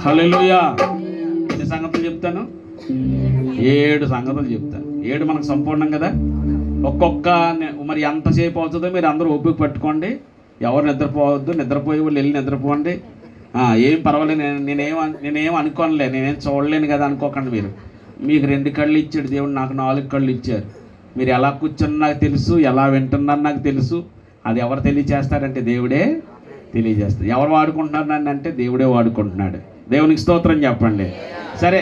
హల్లెలూయా. ఎన్ని సంగతులు చెప్తాను? 7 సంగతులు చెప్తాను. 7 మనకు సంపూర్ణం కదా. ఒక్కొక్క మరి ఎంతసేపు అవుతుందో మీరు అందరూ ఓపిక పట్టుకోండి. ఎవరు నిద్రపోవద్దు, నిద్రపోయే వాళ్ళు వెళ్ళి నిద్రపోండి. ఏం పర్వాలేదు, నేనేం అనుకోనులే, నేనేం చూడలేను కదా అనుకోకండి. మీకు 2 కళ్ళు ఇచ్చాడు దేవుడు, నాకు 4 కళ్ళు ఇచ్చారు. మీరు ఎలా కూర్చున్నా నాకు తెలుసు, ఎలా వింటున్నారు నాకు తెలుసు. అది ఎవరు తెలియజేస్తారంటే దేవుడే తెలియజేస్తారు. ఎవరు వాడుకుంటున్నారు నన్ను అంటే దేవుడే వాడుకుంటున్నాడు. దేవునికి స్తోత్రం చెప్పండి. సరే,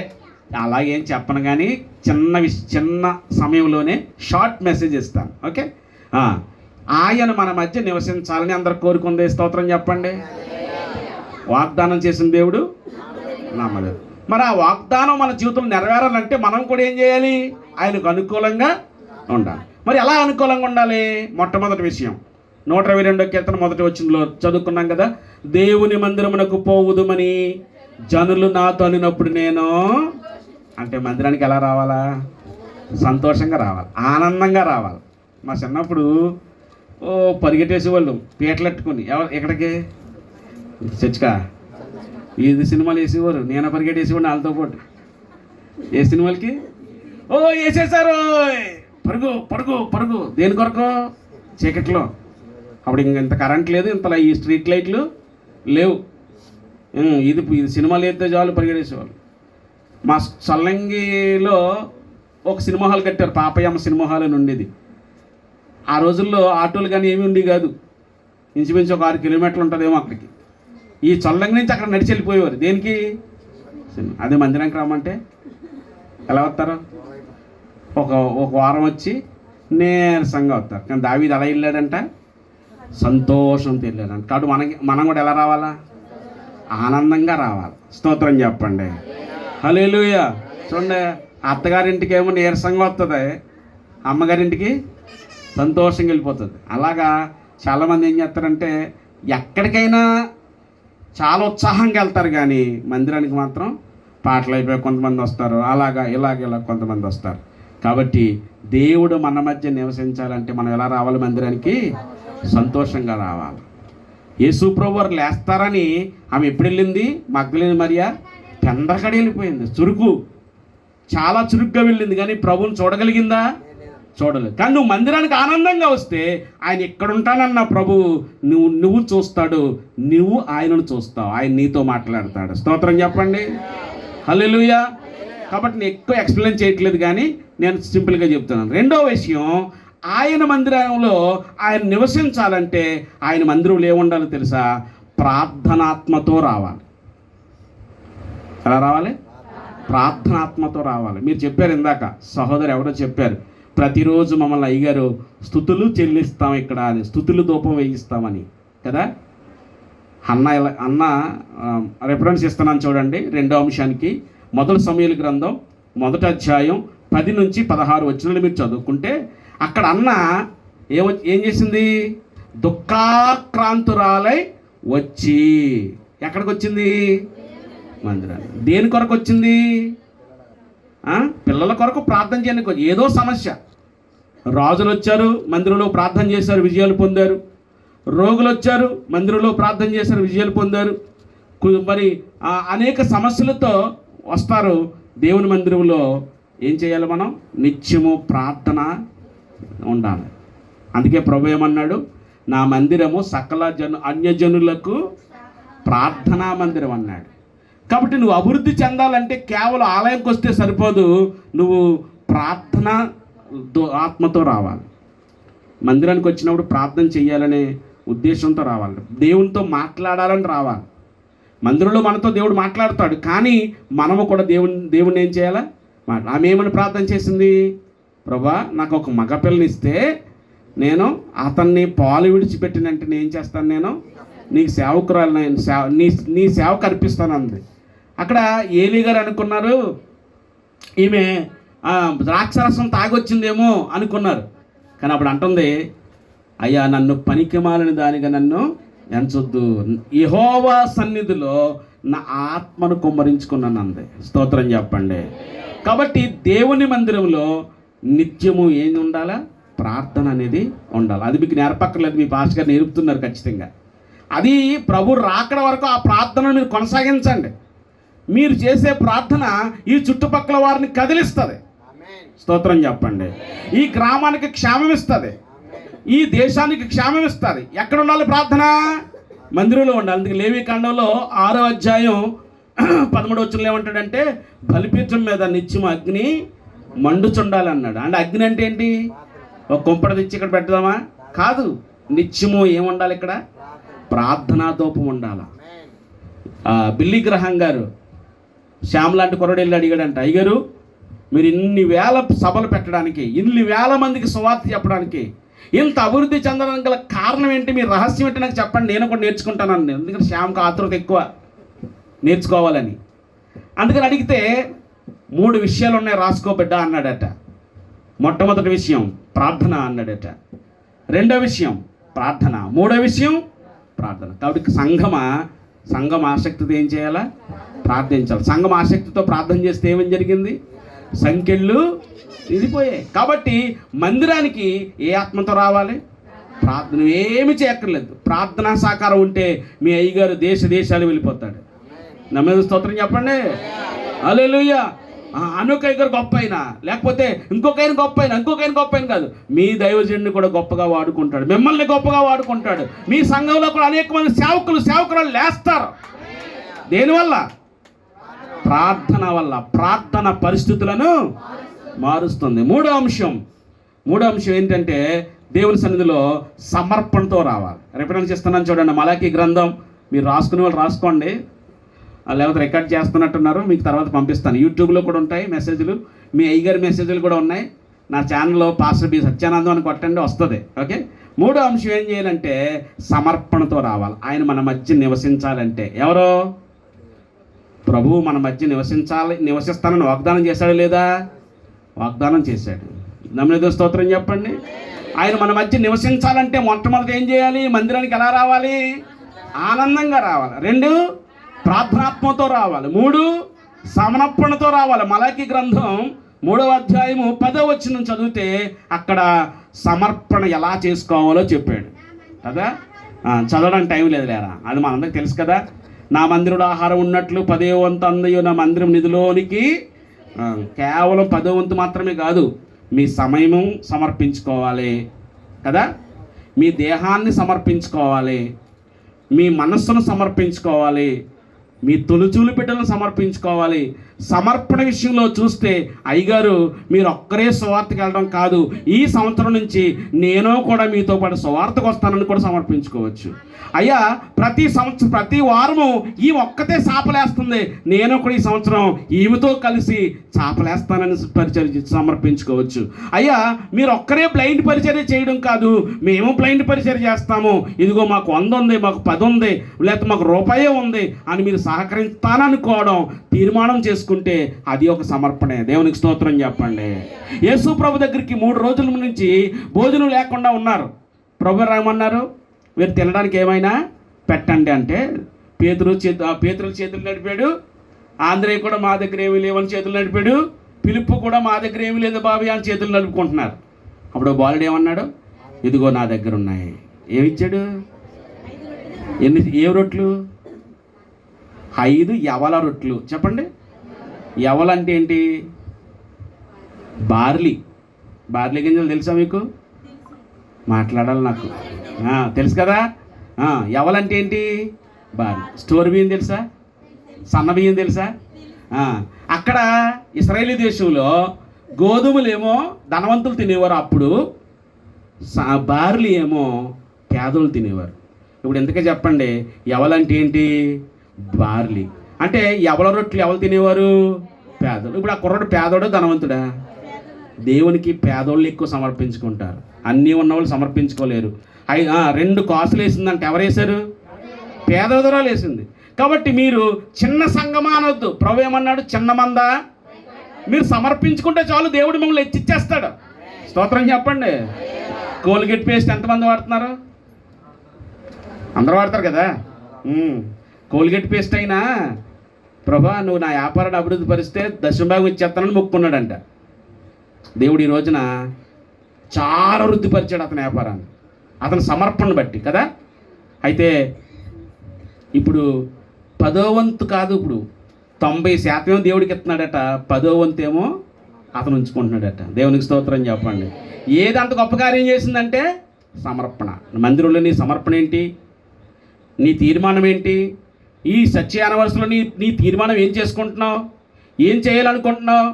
అలాగేం చెప్పను కానీ చిన్న సమయంలోనే షార్ట్ మెసేజ్ ఇస్తాను. ఓకే. ఆయన మన మధ్య నివసించాలని అందరు కోరుకుందే. స్తోత్రం చెప్పండి. వాగ్దానం చేసిన దేవుడు నమ్మలేదు. మరి ఆ వాగ్దానం మన జీవితంలో నెరవేరాలంటే మనం కూడా ఏం చేయాలి? ఆయనకు అనుకూలంగా ఉండాలి. మరి ఎలా అనుకూలంగా ఉండాలి? మొట్టమొదటి విషయం 122వ కీర్తన 1వ వచనంలో చదువుకున్నాం కదా. దేవుని మందిరమునకు పోవుదుమని జనులు నాతో అనినప్పుడు నేను, అంటే మందిరానికి ఎలా రావాలా? సంతోషంగా రావాలి, ఆనందంగా రావాలి. మా చిన్నప్పుడు పరిగెట్టేసేవాళ్ళు పీటలెట్టుకుని. ఎక్కడికి? చర్చికా? ఇది సినిమాలు వేసేవారు, నేను పరిగెట్టేసేవాడిని వాళ్ళతో పాటు. ఏ సినిమాలకి? వేసేసారు, పరుగు పరుగు పరుగు. దేని కొరకు? చీకట్లో. అప్పుడు ఇంత కరెంట్ లేదు, ఇంతలా ఈ స్ట్రీట్ లైట్లు లేవు. ఇది సినిమాలు వేస్తే చాలు పరిగెట్టేసేవాళ్ళు. మా చల్లంగిలో ఒక సినిమా హాల్ కట్టారు, పాపయ్యమ్మ సినిమా హాల్ అని ఉండేది. ఆ రోజుల్లో ఆటోలు కానీ ఏమీ ఉండేవి కాదు. ఇంచుమించు ఒక 6 కిలోమీటర్లు ఉంటుందేమో అక్కడికి. ఈ చల్లంగి నుంచి అక్కడ నడిచి వెళ్ళిపోయేవారు. దేనికి? అదే మందిరానికి రమ్మంటే ఎలా వస్తారు? ఒక వారం వచ్చి నీరసంగా వస్తారు. కానీ దావీదు అలా వెళ్ళాడంట, సంతోషంతో వెళ్ళాడంట. కాబట్టి మనం కూడా ఎలా రావాలా? ఆనందంగా రావాలి. స్తోత్రం చెప్పండి. హల్లెలూయా. చూడండి, అత్తగారింటికి ఏమో నీరసంగా వస్తుంది, అమ్మగారింటికి సంతోషంగా వెళ్ళిపోతుంది. అలాగా చాలామంది ఏం చేస్తారంటే ఎక్కడికైనా చాలా ఉత్సాహంగా వెళ్తారు, కానీ మందిరానికి మాత్రం పాటలు అయిపోయి కొంతమంది వస్తారు, అలాగా ఇలా కొంతమంది వస్తారు. కాబట్టి దేవుడు మన మధ్య నివసించాలంటే మనం ఎలా రావాలి? మందిరానికి సంతోషంగా రావాలి. యేసు ప్రభువు వారు లేస్తారని ఆమె ఎప్పుడు వెళ్ళింది? మగ్దలేని మరియా పెందరకడి వెళ్ళిపోయింది. చాలా చురుగ్గా వెళ్ళింది, కానీ ప్రభువుని చూడగలిగిందా? చూడలేదు. కానీ నువ్వు మందిరానికి ఆనందంగా వస్తే ఆయన ఇక్కడ ఉంటానన్న ప్రభు నువ్వు చూస్తాడు, నువ్వు ఆయనను చూస్తావు, ఆయన నీతో మాట్లాడతాడు. స్తోత్రం చెప్పండి. హల్లెలూయా. కాబట్టి నేను ఎక్కువ ఎక్స్ప్లెయిన్ చేయట్లేదు, కానీ నేను సింపుల్గా చెప్తున్నాను. రెండో విషయం, ఆయన మందిరంలో ఆయన నివసించాలంటే ఆయన మందిరంలో ఏముండాలో తెలుసా? ప్రార్థనాత్మతో రావాలి. ఎలా రావాలి? ప్రార్థనాత్మతో రావాలి. మీరు చెప్పారు ఇందాక, సహోదరు ఎవరో చెప్పారు, ప్రతిరోజు మమ్మల్ని అయ్యగారు స్తుతులు చెల్లిస్తాం ఇక్కడ అని, స్తుతులు ధూపం వేయిస్తామని కదా. అన్న రెఫరెన్స్ ఇస్తున్నాను చూడండి. 2వ అంశానికి 1 సమూయేలు గ్రంథం 1వ అధ్యాయం 10 నుంచి 16 వచనాలు మీరు చదువుకుంటే అక్కడ అన్న ఏం చేసింది? దుఃఖాక్రాంతురాలై వచ్చి ఎక్కడికి వచ్చింది? మందిరాన్ని. దేని కొరకు వచ్చింది? పిల్లల కొరకు ప్రార్థన చేయడానికి. ఏదో సమస్య. రాజులు వచ్చారు, మందిరంలో ప్రార్థన చేశారు, విజయాలు పొందారు. రోగులు వచ్చారు, మందిరంలో ప్రార్థన చేశారు, విజయాలు పొందారు. మరి అనేక సమస్యలతో వస్తారు. దేవుని మందిరంలో ఏం చేయాలి? మనం నిత్యము ప్రార్థన ఉండాలి. అందుకే ప్రభు ఏమన్నాడు? నా మందిరము సకల అన్యజనులకు ప్రార్థనా మందిరం అన్నాడు. కాబట్టి నువ్వు అభివృద్ధి చెందాలంటే కేవలం ఆలయంకి వస్తే సరిపోదు, నువ్వు ప్రార్థన ఆత్మతో రావాలి. మందిరానికి వచ్చినప్పుడు ప్రార్థన చేయాలనే ఉద్దేశంతో రావాలి, దేవునితో మాట్లాడాలని రావాలి. మందిరంలో మనతో దేవుడు మాట్లాడతాడు, కానీ మనము కూడా దేవుణ్ణి ఏం చేయాలా? ఆమె ఏమని ప్రార్థన చేసింది? ప్రభా, నాకు ఒక మగపిల్లని ఇస్తే నేను అతన్ని పాలు విడిచిపెట్టినంటే నేను ఏం చేస్తాను, నేను నీకు సేవకురాలు, నీ సేవకు అర్పిస్తాను అంది. అక్కడ ఏలీ గారు అనుకున్నారు ఈమె ద్రాక్షరసం తాగొచ్చిందేమో అనుకున్నారు. కానీ అప్పుడు అంటుంది, అయ్యా నన్ను పనికిమాలిన దానిగా నన్ను ఎంచొద్దు, యెహోవా సన్నిధిలో నా ఆత్మను కుమ్మరించుకున్నాను అంది. స్తోత్రం చెప్పండి. కాబట్టి దేవుని మందిరంలో నిత్యము ఏం ఉండాలా, ప్రార్థన అనేది ఉండాలి. అది మీకు నేర్పక్కర్లేదు, మీ పాస్టర్ గారు నేర్పుతున్నారు ఖచ్చితంగా. అది ప్రభు రాకడ వరకు ఆ ప్రార్థనను మీరు కొనసాగించండి. మీరు చేసే ప్రార్థన ఈ చుట్టుపక్కల వారిని కదిలిస్తుంది. స్తోత్రం చెప్పండి. ఈ గ్రామానికి క్షేమం ఇస్తుంది, ఈ దేశానికి క్షేమం ఇస్తుంది. ఎక్కడ ఉండాలి ప్రార్థన? మందిరంలో ఉండాలి. అందుకే లేవీకాండంలో 6వ అధ్యాయం 13వ వచనంలో ఏమంటాడంటే, బలిపీఠం మీద నిత్యం అగ్ని మండుచుండాలి అన్నాడు. అంటే అగ్ని అంటే ఏంటి? ఒక కుంపడ తెచ్చి ఇక్కడ పెడదామా? కాదు, నిత్యము ఏముండాలి ఇక్కడ? ప్రార్థనా ధూపం ఉండాలి. బిల్లీ గ్రహాం గారు శ్యామ్ లాంటి కొరడు వెళ్ళి అడిగాడంట, అయ్యగారు మీరు ఇన్ని వేల సభలు పెట్టడానికి, ఇన్ని వేల మందికి సువార్త చెప్పడానికి, ఇంత అభివృద్ధి చెందడానికి గల కారణం ఏంటి, మీ రహస్యం ఏంటి నాకు చెప్పండి, నేను కూడా నేర్చుకుంటానండి. ఎందుకంటే శ్యామ్కి ఆతృత ఎక్కువ నేర్చుకోవాలని. అందుకని అడిగితే 3 విషయాలు ఉన్నాయి, రాసుకోబిడ్డ అన్నాడట. మొట్టమొదటి విషయం ప్రార్థన అన్నాడట, 2వ విషయం ప్రార్థన, 3వ విషయం ప్రార్థన. కాబట్టి సంఘం ఆసక్తితో ఏం చేయాలా? ప్రార్థించాలి. సంఘం ఆసక్తితో ప్రార్థన చేస్తే ఏమని జరిగింది? సంఖ్యలు ఇదిపోయాయి. కాబట్టి మందిరానికి ఏ ఆత్మతో రావాలి? ప్రార్థన. ఏమి చేయక్కర్లేదు, ప్రార్థనా సహకారం ఉంటే మీ అయ్యగారు దేశాలు వెళ్ళిపోతాడు. నా మీద స్తోత్రం చెప్పండి. హల్లెలూయా. అనుకయ్య గారు గొప్ప అయినా, లేకపోతే ఇంకొక ఆయన గొప్ప అయినా కాదు, మీ దైవజనుడిని కూడా గొప్పగా వాడుకుంటాడు, మిమ్మల్ని గొప్పగా వాడుకుంటాడు. మీ సంఘంలో కూడా అనేక మంది సేవకురాలు లేస్తారు. దేనివల్ల? ప్రార్థన వల్ల. ప్రార్థన పరిస్థితులను మారుస్తుంది. మూడో అంశం ఏంటంటే దేవుని సన్నిధిలో సమర్పణతో రావాలి. రిఫరెన్స్ ఇస్తున్నాను చూడండి, మలాకీ గ్రంథం. మీరు రాసుకునే వాళ్ళు రాసుకోండి, లేకపోతే రికార్డ్ చేస్తున్నట్టున్నారు, మీకు తర్వాత పంపిస్తాను. యూట్యూబ్లో కూడా ఉంటాయి మెసేజ్లు, మీ అయ్యగారి మెసేజ్లు కూడా ఉన్నాయి. నా ఛానల్లో పాస్టర్ బి సత్యానందం అని కొట్టండి, వస్తుంది. ఓకే. మూడో అంశం ఏం చేయాలంటే సమర్పణతో రావాలి. ఆయన మన మధ్య నివసించాలంటే ఎవరో? ప్రభువు మన మధ్య నివసిస్తానని వాగ్దానం చేశాడు లేదా? వాగ్దానం చేశాడు. నమ్మేదో స్తోత్రం చెప్పండి. ఆయన మన మధ్య నివసించాలంటే మొట్టమొదటి ఏం చేయాలి? మందిరానికి ఎలా రావాలి? ఆనందంగా రావాలి. 2 ప్రార్థనాత్మతో రావాలి. 3 సమర్పణతో రావాలి. మలాకీ గ్రంథం 3వ అధ్యాయము 10వ వచనం చదివితే అక్కడ సమర్పణ ఎలా చేసుకోవాలో చెప్పాడు కదా. చదవడానికి టైం లేదు లేరా, అది మనందరికి తెలుసు కదా. నా మందిరుడు ఆహారం ఉన్నట్లు 10వ వంతు అందయు నా మందిరం నిధిలోనికి. కేవలం 10వ వంతు మాత్రమే కాదు, మీ సమయము సమర్పించుకోవాలి కదా, మీ దేహాన్ని సమర్పించుకోవాలి, మీ మనస్సును సమర్పించుకోవాలి, మీ తొలిచూలు బిడ్డలను సమర్పించుకోవాలి. సమర్పణ విషయంలో చూస్తే అయ్యగారు మీరు ఒక్కరే సువార్తకి వెళ్ళడం కాదు, ఈ సంవత్సరం నుంచి నేను కూడా మీతో పాటు సువార్తకు వస్తానని కూడా సమర్పించుకోవచ్చు. అయ్యా ప్రతి సంవత్సరం ప్రతి వారము ఈ ఒక్కతే చాపలేస్తుంది, నేను కూడా ఈ సంవత్సరం ఈమెతో కలిసి చాపలేస్తానని పరిచర్య సమర్పించుకోవచ్చు. అయ్యా మీరు ఒక్కరే బ్లైండ్ పరిచర్య చేయడం కాదు, మేము బ్లైండ్ పరిచర్య చేస్తాము, ఇదిగో మాకు 100 ఉంది, మాకు 10 ఉంది, లేకపోతే మాకు రూపాయే ఉంది అని మీరు సహకరిస్తాననుకోవడం, తీర్మానం చేసుకుంటే అది ఒక సమర్పణే. దేవునికి స్తోత్రం చెప్పండి. యేసు ప్రభు దగ్గరికి 3 రోజుల నుంచి భోజనం లేకుండా ఉన్నారు. ప్రభు ఏమన్నారు? మీరు తినడానికి ఏమైనా పెట్టండి అంటే పేతురు చేతులు నడిపాడు. ఆంధ్రయ్య కూడా మా దగ్గర ఏమీ లేవని చేతులు నడిపాడు. పిలుపు కూడా మా దగ్గర ఏమీ లేదు బాబు అని చేతులు నడుపుకుంటున్నారు. అప్పుడు బాలుడు ఏమన్నాడు? ఇదిగో నా దగ్గర ఉన్నాయి. ఏమిచ్చాడు? ఏ రొట్లు? 5 యవల రొట్లు. చెప్పండి, యవల అంటే ఏంటి? బార్లీ గింజలు తెలుసా మీకు? మాట్లాడాలి నాకు, తెలుసు కదా. యవలంటే ఏంటి? బార్లీ. స్టోర్ బియ్యం తెలుసా? సన్న బియ్యం తెలుసా? అక్కడ ఇశ్రాయేలు దేశంలో గోధుమలేమో ధనవంతులు తినేవారు, అప్పుడు బార్లీ ఏమో పేదలు తినేవారు. ఇప్పుడు ఎందుకే చెప్పండి, యవలంటే ఏంటి? బార్లీ. అంటే యవల రొట్లు ఎవరు తినేవారు? పేదలు. ఇప్పుడు ఆ కుర్రాడు పేదోడు ధనవంతుడా? దేవునికి పేదోళ్ళు ఎక్కువ సమర్పించుకుంటారు, అన్నీ ఉన్నవాళ్ళు సమర్పించుకోలేరు. 2 కాసులు వేసిందంటే ఎవరు వేశారు? పేదోదరాలు వేసింది. కాబట్టి మీరు చిన్న సంఘమా అనొద్దు. ప్రభు ఏమన్నాడు? చిన్న మంద మీరు సమర్పించుకుంటే చాలు, దేవుడు మిమ్మల్ని హెచ్చిచ్చేస్తాడు. స్తోత్రం చెప్పండి. కోల్గేట్ పేస్ట్ ఎంతమంది వాడుతున్నారు? అందరూ వాడతారు కదా. కోల్గేట్ పేస్ట్ అయినా ప్రభా నువ్వు నా వ్యాపారాన్ని అభివృద్ధి పరిస్తే దశంభాగం ఇచ్చేస్తానని మొక్కున్నాడంట. దేవుడు ఈ రోజున చాలా వృద్ధిపరిచాడు అతని వ్యాపారాన్ని, అతని సమర్పణను బట్టి కదా. అయితే ఇప్పుడు 10వ వంతు కాదు, ఇప్పుడు 90% దేవుడికి ఇస్తున్నాడట, 10వ వంతు ఏమో అతను ఉంచుకుంటున్నాడట. దేవునికి స్తోత్రం చెప్పండి. ఏది అంత గొప్ప కార్యం చేసిందంటే సమర్పణ. మందిరంలో నీ సమర్పణ ఏంటి? నీ తీర్మానం ఏంటి? ఈ సత్య యానివర్సరీలో నీ తీర్మానం ఏం చేసుకుంటున్నావు? ఏం చేయాలనుకుంటున్నావు?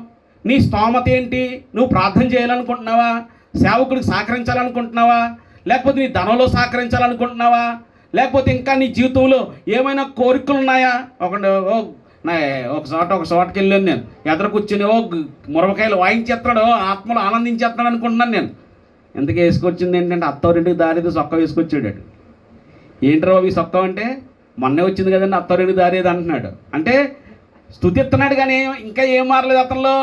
నీ స్తోమత ఏంటి? నువ్వు ప్రార్థన చేయాలనుకుంటున్నావా? సేవకుడికి సహకరించాలనుకుంటున్నావా? లేకపోతే నీ ధనంలో సహకరించాలనుకుంటున్నావా? లేకపోతే ఇంకా నీ జీవితంలో ఏమైనా కోరికలు ఉన్నాయా? ఒక చోటకి వెళ్ళాను నేను, ఎదురు కూర్చొని మురవకాయలు వాయించేస్తున్నాడు, ఆత్మలో ఆనందించేస్తున్నాడు అనుకుంటున్నాను నేను. ఎందుకు వేసుకొచ్చింది ఏంటంటే అత్తవారింటికి దారేది సొక్క వేసుకొచ్చాడు. ఏంట్రా ఈ సొక్క అంటే మొన్నే వచ్చింది కదండి అత్తవారింటికి దారేది అంటున్నాడు. అంటే స్తుతిస్తున్నాడు కానీ ఇంకా ఏం మారలేదు అతనిలో.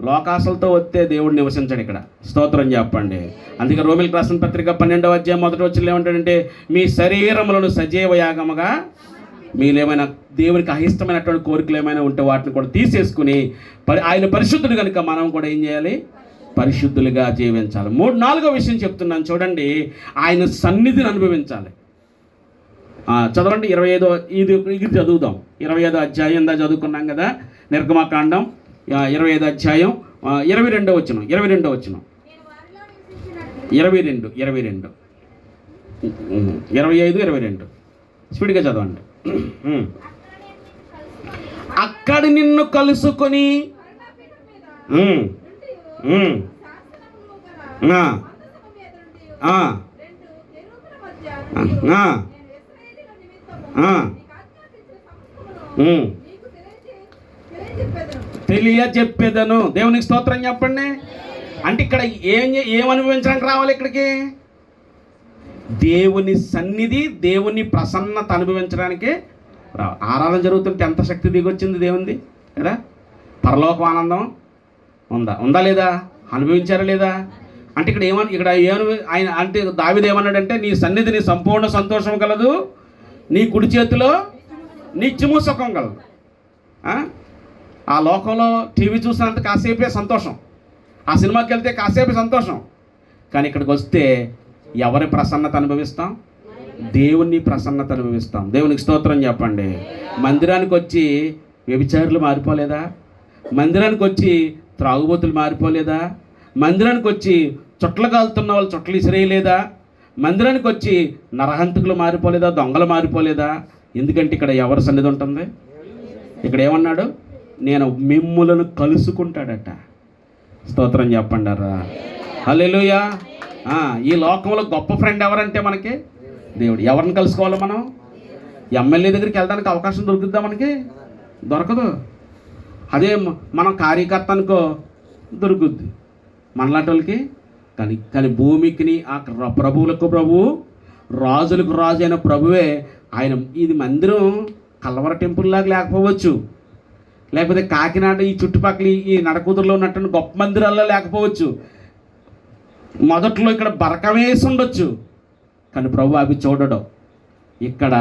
లోకాశలతో వస్తే దేవుడు నివసించాడు ఇక్కడ. స్తోత్రం చెప్పండి. అందుకే రోమిలకు రాసిన పత్రిక 12వ అధ్యాయం 1వ వచనంలో ఏమంటాడంటే మీ శరీరములను సజీవ యాగముగా మీరేమైనా దేవునికి అహిష్టమైనటువంటి కోరికలు ఏమైనా ఉంటే వాటిని కూడా తీసేసుకుని ఆయన పరిశుద్ధుడు కనుక మనం కూడా ఏం చేయాలి? పరిశుద్ధులుగా జీవించాలి. 4వ విషయం చెప్తున్నాను చూడండి, ఆయన సన్నిధిని అనుభవించాలి. చదవండి 25వ ఇది చదువుదాం. 25వ అధ్యాయం దా చదువుకున్నాం కదా, నిర్గమకాండం 25వ అధ్యాయం 22వ వచనం 22 25 స్పీడ్గా చదవండి. అక్కడి నిన్ను కలుసుకొని తెలియజెప్పేదను. దేవునికి స్తోత్రం చెప్పండి. అంటే ఇక్కడ ఏం అనుభవించడానికి రావాలి? ఇక్కడికి దేవుని సన్నిధి, దేవుని ప్రసన్నత అనుభవించడానికి రావాలి. ఆరాధన జరుగుతుంటే ఎంత శక్తి దిగొచ్చింది దేవునిది కదా. పరలోక ఆనందం ఉందా లేదా? అనుభవించారా లేదా? అంటే ఇక్కడ ఆయన అంటే దావీదు ఏమన్నాడంటే నీ సన్నిధి నీ సంపూర్ణ సంతోషం కలదు, నీ కుడి చేతిలో నిత్యము సుఖం కలదు. ఆ లోకంలో టీవీ చూసినంత కాసేపే సంతోషం, ఆ సినిమాకి వెళ్తే కాసేపే సంతోషం. కానీ ఇక్కడికి వస్తే ఎవరి ప్రసన్నత అనుభవిస్తాం? దేవుని ప్రసన్నత అనుభవిస్తాం. దేవునికి స్తోత్రం చెప్పండి. మందిరానికి వచ్చి వ్యభిచారులు మారిపోలేదా? మందిరానికి వచ్చి త్రాగుబోతులు మారిపోలేదా? మందిరానికి వచ్చి చుట్టలు కాలుతున్న వాళ్ళు చుట్టలు ఇసిరేయలేదా? మందిరానికి వచ్చి నరహంతకులు మారిపోలేదా? దొంగలు మారిపోలేదా? ఎందుకంటే ఇక్కడ ఎవరి సన్నిధి ఉంటుంది? ఇక్కడ ఏమన్నాడు? నేను మిమ్ములను కలుసుకుంటాడట. స్తోత్రం చెప్పండారా. హల్లెలూయా. ఈ లోకంలో గొప్ప ఫ్రెండ్ ఎవరంటే మనకి దేవుడు. ఎవరిని కలుసుకోవాలి మనం? ఎమ్మెల్యే దగ్గరికి వెళ్ళడానికి అవకాశం దొరుకుద్దా మనకి? దొరకదు. అదే మనం కార్యకర్త అనుకో దొరుకుద్ది మనలాంటి వాళ్ళకి. కానీ భూమికి ఆ ప్రభువులకు ప్రభువు, రాజులకు రాజు అయిన ప్రభువే ఆయన. ఇది మందిరం కల్వర టెంపుల్ లాగా లేకపోవచ్చు, లేకపోతే కాకినాడ ఈ చుట్టుపక్కల ఈ నడకూతురులో ఉన్నటువంటి గొప్ప మందిరాల్లో లేకపోవచ్చు, మొదట్లో ఇక్కడ బరకమేసి ఉండొచ్చు. కానీ ప్రభు అవి చూడడం. ఇక్కడ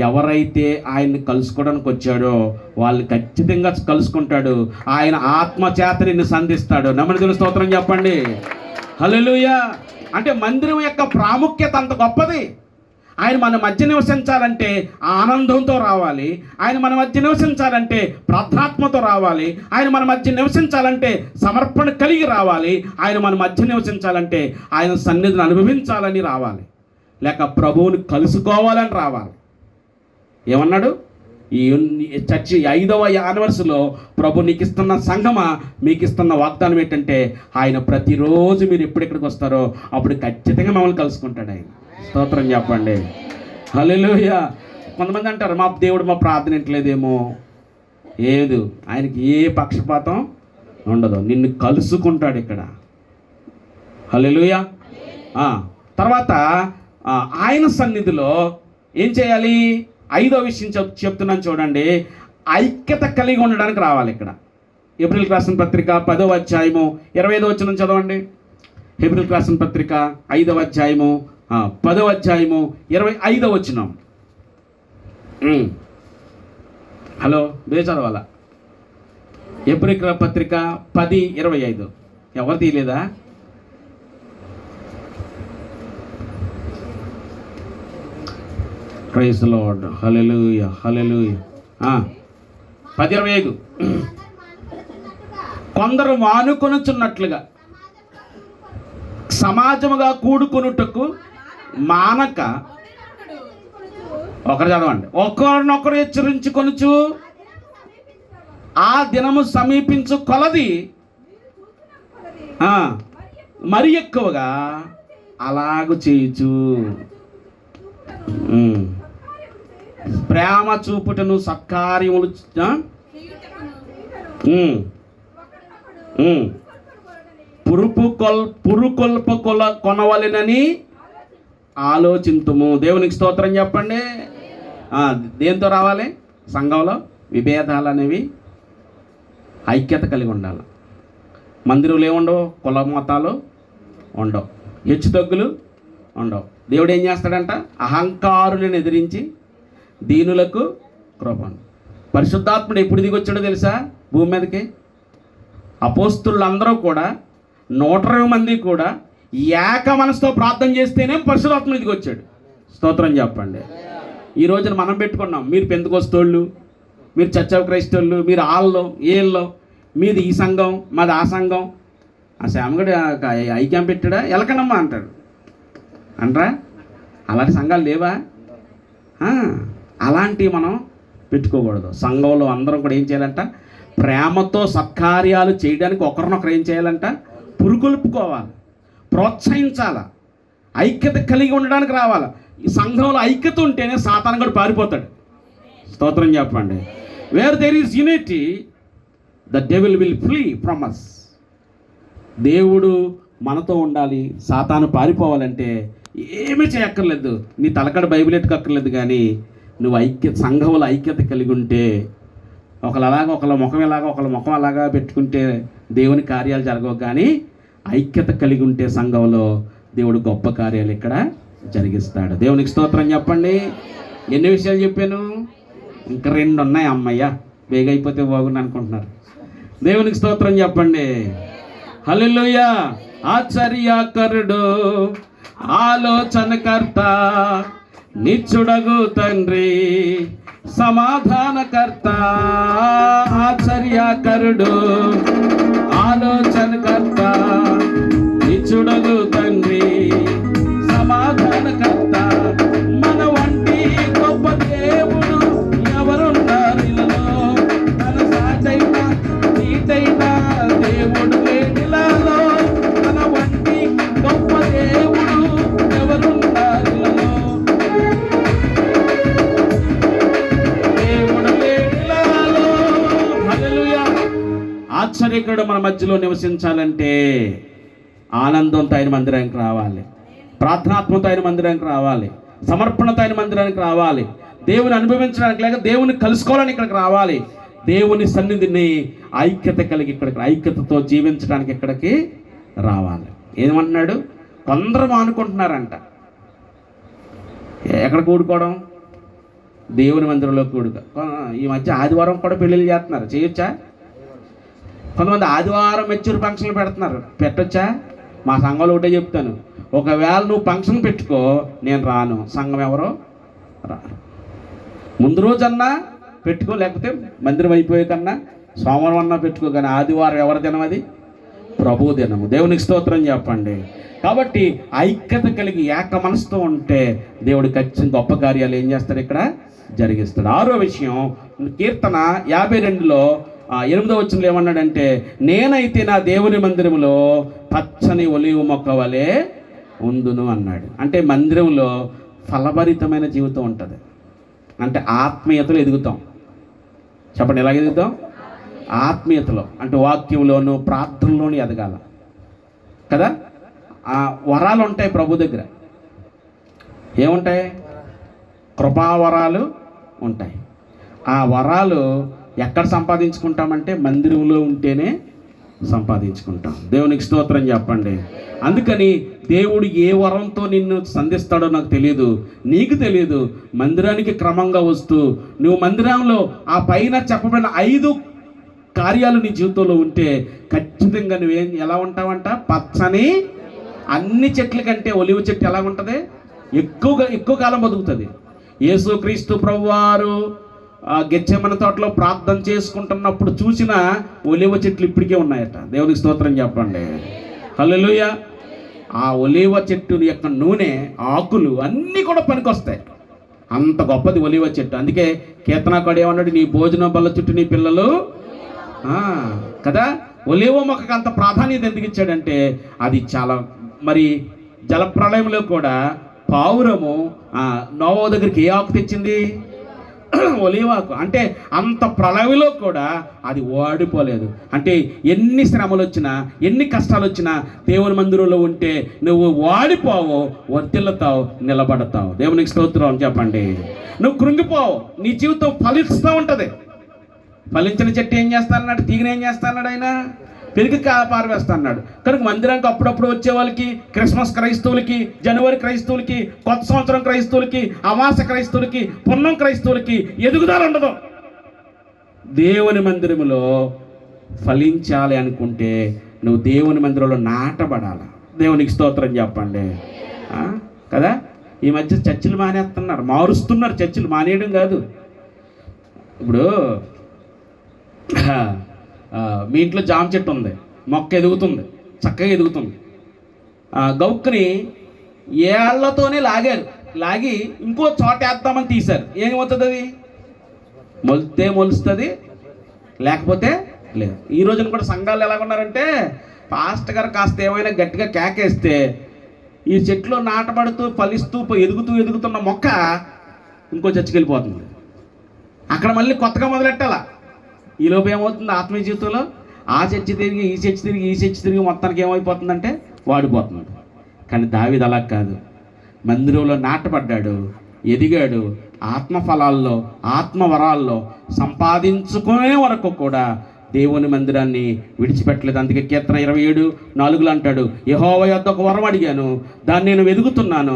ఎవరైతే ఆయన్ని కలుసుకోవడానికి వచ్చాడో వాళ్ళు ఖచ్చితంగా కలుసుకుంటాడు. ఆయన ఆత్మ చేత నిన్ను సంధిస్తాడు. నమ్మని స్తోత్రం చెప్పండి. హల్లెలూయా. అంటే మందిరం యొక్క ప్రాముఖ్యత అంత గొప్పది. ఆయన మన మధ్య నివసించాలంటే ఆనందంతో రావాలి. ఆయన మన మధ్య నివసించాలంటే ప్రార్థనాత్మతో రావాలి. ఆయన మన మధ్య నివసించాలంటే సమర్పణ కలిగి రావాలి. ఆయన మన మధ్య నివసించాలంటే ఆయన సన్నిధిని అనుభవించాలని రావాలి, లేక ప్రభువుని కలుసుకోవాలని రావాలి. ఏమన్నాడు? ఈ చర్చి 5వ యానివర్సరీలో ప్రభు నీకు ఇస్తున్న సంఘమా, మీకు ఇస్తున్న వాగ్దానం ఏంటంటే ఆయన ప్రతిరోజు మీరు ఎప్పుడెక్కడికి వస్తారో అప్పుడు ఖచ్చితంగా మమ్మల్ని కలుసుకుంటాడు ఆయన. స్తోత్రం చెప్పండి. హల్లెలూయా. కొంతమంది అంటారు మా దేవుడు మా ప్రార్థన వింటలేదేమో. ఏదు. ఆయనకి ఏ పక్షపాతం ఉండదు, నిన్ను కలుసుకుంటాడు ఇక్కడ. హల్లెలూయా. తర్వాత ఆయన సన్నిధిలో ఏం చేయాలి? 5వ విషయం చెప్తున్నాను చూడండి. ఐక్యత కలిగి ఉండడానికి రావాలి ఇక్కడ. హెబ్రీయులకు రాసిన పత్రిక 10వ అధ్యాయము 25వ వచనం చదవండి. హెబ్రీయులకు రాసిన పత్రిక 5వ అధ్యాయము 10వ అధ్యాయము 25వ వచనం. హలో, బే చదవాలా? హెబ్రీయులకు పత్రిక 10:25. ఎవరు తీయలేదా? Praise the Lord. Hallelujah, hallelujah. 10:25. కొందరు మానుకొనుచున్నట్లుగా సమాజముగా కూడుకొనుటకు మానక, ఒకరు చదవండి, ఒకరినొకరు హెచ్చరించుకొనుచు ఆ దినము సమీపించు కొలది మరి ఎక్కువగా అలాగూ చేయుచు. ప్రేమ చూపుటను సత్కార్యములు పురుకొల్ప కొనవలెనని ఆలోచింతుము. దేవునికి స్తోత్రం చెప్పండి. దేంతో రావాలి? సంఘంలో విభేదాలు అనేవి ఐక్యత కలిగి ఉండాలి. మందిరంలో ఏముండవు, కుల మతాలు ఉండవు, హెచ్చు తగ్గులు ఉండవు. దేవుడు ఏం చేస్తాడంట? అహంకారులను ఎదిరించి దీనులకు కృపను. పరిశుద్ధాత్ముడు ఎప్పుడు దిగొచ్చాడో తెలుసా భూమి మీదకి? అపోస్తులు అందరూ కూడా 120 మంది కూడా ఏక మనసుతో ప్రార్థన చేస్తేనే పరిశుద్ధాత్ముడు దిగొచ్చాడు. స్తోత్రం చెప్పండి. ఈ రోజున మనం పెట్టుకున్నాం, మీరు పెంతెకొస్తోళ్ళు, మీరు చర్చ్ ఆఫ్ క్రైస్ట్ వాళ్ళు, మీరు ఆల్లో ఏళ్ళలో, మీది ఈ సంఘం, మాది ఆ సంఘం. ఆ శ్యామగడు ఐక్యం పెట్టాడా? ఎలకనమ్మా అంటాడు అంటారా? అలాంటి సంఘాలు లేవా? అలాంటివి మనం పెట్టుకోకూడదు. సంఘంలో అందరం కూడా ఏం చేయాలంట? ప్రేమతో సత్కార్యాలు చేయడానికి ఒకరినొకరు ఏం చేయాలంట? పురుకొల్పుకోవాలి, ప్రోత్సహించాలి, ఐక్యత కలిగి ఉండడానికి రావాలి. ఈ సంఘంలో ఐక్యత ఉంటేనే సాతాను కూడా పారిపోతాడు. స్తోత్రం చెప్పండి. Where there is unity the devil will flee from us. దేవుడు మనతో ఉండాలి, సాతాను పారిపోవాలంటే ఏమీ చేయక్కర్లేదు. నీ తలకడ బైబిల్ ఎట్టుకక్కర్లేదు. కానీ నువ్వు సంఘంలో ఐక్యత కలిగి ఉంటే, ఒకళ్ళు అలాగా ఒకళ్ళ ముఖం ఇలాగా ఒకళ్ళ ముఖం అలాగా పెట్టుకుంటే దేవుని కార్యాలు జరగవు. కానీ ఐక్యత కలిగి ఉంటే సంఘంలో దేవుడు గొప్ప కార్యాలు ఇక్కడ జరిగిస్తాడు. దేవునికి స్తోత్రం చెప్పండి. ఎన్ని విషయాలు చెప్పాను? ఇంకా 2 ఉన్నాయి. అమ్మయ్య, బేగ అయిపోతే బాగుంది అనుకుంటున్నారు. దేవునికి స్తోత్రం చెప్పండి. హల్లెలూయా. ఆశ్చర్యకరుడు, ఆలోచనకర్త, నిత్యుడగు తండ్రి, సమాధానకర్త. ఆశ్చర్యకరుడు, ఆలోచనకర్త, నిత్యుడగు తండ్రి, సమాధానకర్త. మన వంటి గొప్ప దేవుడు ఎవరున్నారు ఇలాలో? మన సాటైన నీటైన దేవుడు లేనిలాలో. మన వంటి గొప్ప దేవుడు ఎవరున్నారు ఇలాలో? దేవుడు లేనిలాలో. హల్లెలూయా. ఆశ్చర్యకరుడు మన మధ్యలో నివసించాలంటే ఆనందంతో ఆయన మందిరానికి రావాలి, ప్రార్థనాత్మతో ఆయన మందిరానికి రావాలి, సమర్పణతో ఆయన మందిరానికి రావాలి, దేవుని అనుభవించడానికి లేక దేవుని కలుసుకోవాలని ఇక్కడికి రావాలి. దేవుని సన్నిధిని ఐక్యత కలిగి ఇక్కడికి, ఐక్యతతో జీవించడానికి ఇక్కడికి రావాలి. ఏమంటున్నాడు? కొందరు మానుకుంటున్నారంట. ఎక్కడ కూడుకోవడం? దేవుని మందిరంలో కూడుక. ఈ మధ్య ఆదివారం కూడా పెళ్ళిళ్ళు చేస్తున్నారు. చేయొచ్చా? కొంతమంది ఆదివారం మెచ్యూర్ ఫంక్షన్లు పెడుతున్నారు. పెట్టొచ్చా? మా సంఘంలో ఒకటే చెప్తాను, ఒకవేళ నువ్వు ఫంక్షన్ పెట్టుకో, నేను రాను. సంఘం ఎవరో రారు. ముందు రోజన్నా పెట్టుకో, లేకపోతే మందిరం అయిపోయే కన్నా సోమవారం అన్నా పెట్టుకో. కానీ ఆదివారం ఎవరి దినం? అది ప్రభు దినము. దేవునికి స్తోత్రం చెప్పండి. కాబట్టి ఐక్యత కలిగి ఏక మనసుతో ఉంటే దేవుడు ఖచ్చితంగా గొప్ప కార్యాలు ఏం చేస్తాడు? ఇక్కడ జరిగిస్తాడు. 6వ విషయం, కీర్తన 52లో 8వ వచనంలో ఏమన్నాడంటే, నేనైతే నా దేవుని మందిరంలో పచ్చని ఒలీవ మొక్క వలె ఉందును అన్నాడు. అంటే మందిరంలో ఫలభరితమైన జీవితం ఉంటుంది. అంటే ఆత్మీయతలు ఎదుగుతాం. చెప్పండి, ఎలాగ ఎదుగుతాం? ఆత్మీయతలో, అంటే వాక్యంలోను ప్రార్థనలోను ఎదగాల కదా. ఆ వరాలు ఉంటాయి ప్రభు దగ్గర. ఏముంటాయి? కృపావరాలు ఉంటాయి. ఆ వరాలు ఎక్కడ సంపాదించుకుంటామంటే మందిరంలో ఉంటేనే సంపాదించుకుంటాం. దేవునికి స్తోత్రం చెప్పండి. అందుకని దేవుడు ఏ వరంతో నిన్ను సంధిస్తాడో నాకు తెలియదు, నీకు తెలియదు. మందిరానికి క్రమంగా వస్తూ నువ్వు మందిరంలో ఆ పైన చెప్పబడిన 5 కార్యాలు నీ జీవితంలో ఉంటే ఖచ్చితంగా నువ్వేం ఎలా ఉంటావంట? పచ్చని అన్ని చెట్ల కంటే ఒలివ చెట్టు ఎలా ఉంటుంది? ఎక్కువ కాలం బతుకుతుంది. యేసుక్రీస్తు ప్రభువారు గెత్సేమనే తోటలో ప్రార్థన చేసుకుంటున్నప్పుడు చూసిన ఒలివ చెట్లు ఇప్పటికే ఉన్నాయట. దేవునికి స్తోత్రం చెప్పండి. హల్లెలూయా. ఆ ఒలివ చెట్టు యొక్క నూనె, ఆకులు అన్నీ కూడా పనికొస్తాయి. అంత గొప్పది ఒలివ చెట్టు. అందుకే కీర్తనాకారుడు ఏమన్నాడు? నీ భోజనం బల్ల చుట్టూ నీ పిల్లలు కదా. ఒలివ మొక్కకు అంత ప్రాధాన్యత ఎందుకు ఇచ్చాడంటే అది చాలా మరి జలప్రళయంలో కూడా పావురము నోవా దగ్గరికి ఏ ఆకు తెచ్చింది? ఒలివాకు. అంటే అంత ప్రళయంలో కూడా అది ఓడిపోలేదు. అంటే ఎన్ని శ్రమలు వచ్చినా, ఎన్ని కష్టాలు వచ్చినా దేవుని మందిరంలో ఉంటే నువ్వు ఓడిపోవు, వర్ధిల్లుతావు, నిలబడతావు. దేవునికి స్తోత్రం చెప్పండి. నువ్వు కృంగిపోవు, నీ జీవితం ఫలిస్తూ ఉంటుంది. ఫలించిన చెట్టు ఏం చేస్తానన్నాడు? తీగని ఏం చేస్తాన్నాడు? ఆయన పెరిగి పారవేస్తా అన్నాడు. కనుక మందిరానికి అప్పుడప్పుడు వచ్చే వాళ్ళకి, క్రిస్మస్ క్రైస్తవులకి, జనవరి క్రైస్తవులకి, కొత్త సంవత్సరం క్రైస్తవులకి, అమాస క్రైస్తవులకి, పున్నం క్రైస్తవులకి ఎదుగుదల ఉండదు. దేవుని మందిరంలో ఫలించాలి అనుకుంటే నువ్వు దేవుని మందిరంలో నాటబడాలి. దేవునికి స్తోత్రం చెప్పండి కదా. ఈ మధ్య చర్చిలు మానేస్తున్నారు, మారుస్తున్నారు. చర్చిలు మానేయడం కాదు. ఇప్పుడు మీ ఇంట్లో జామ చెట్టు ఉంది, మొక్క ఎదుగుతుంది, చక్కగా ఎదుగుతుంది. గౌక్కుని ఏళ్లతోనే లాగి ఇంకో చోట వేద్దామని తీశారు. ఏమవుతుంది? అది మొలితే మొలుస్తుంది, లేకపోతే లేదు. ఈ రోజున కూడా సంఘాలు ఎలాగున్నారంటే, పాస్టర్ గారు కాస్త ఏమైనా గట్టిగా కేకేస్తే ఈ చెట్లు నాటబడుతూ ఫలిస్తూ ఎదుగుతున్న మొక్క ఇంకో చర్చికి వెళ్ళిపోతుంది. అక్కడ మళ్ళీ కొత్తగా మొదలెట్టాలా. ఈలోపు ఏమవుతుంది? ఆత్మీయ జీవితంలో ఆ చర్చి తిరిగి ఈ చర్చి తిరిగి మొత్తానికి ఏమైపోతుందంటే వాడిపోతుంది. కానీ దావీదు అలా కాదు. మందిరంలో నాటపడ్డాడు, ఎదిగాడు. ఆత్మఫలాల్లో, ఆత్మవరాల్లో సంపాదించుకునే వరకు కూడా దేవుని మందిరాన్ని విడిచిపెట్టలేదు. అందుకే కీర్తన 27:4 అంటాడు, యెహోవా యొద్ద ఒక వరం అడిగాను, దాన్ని నేను వెతుకుతున్నాను.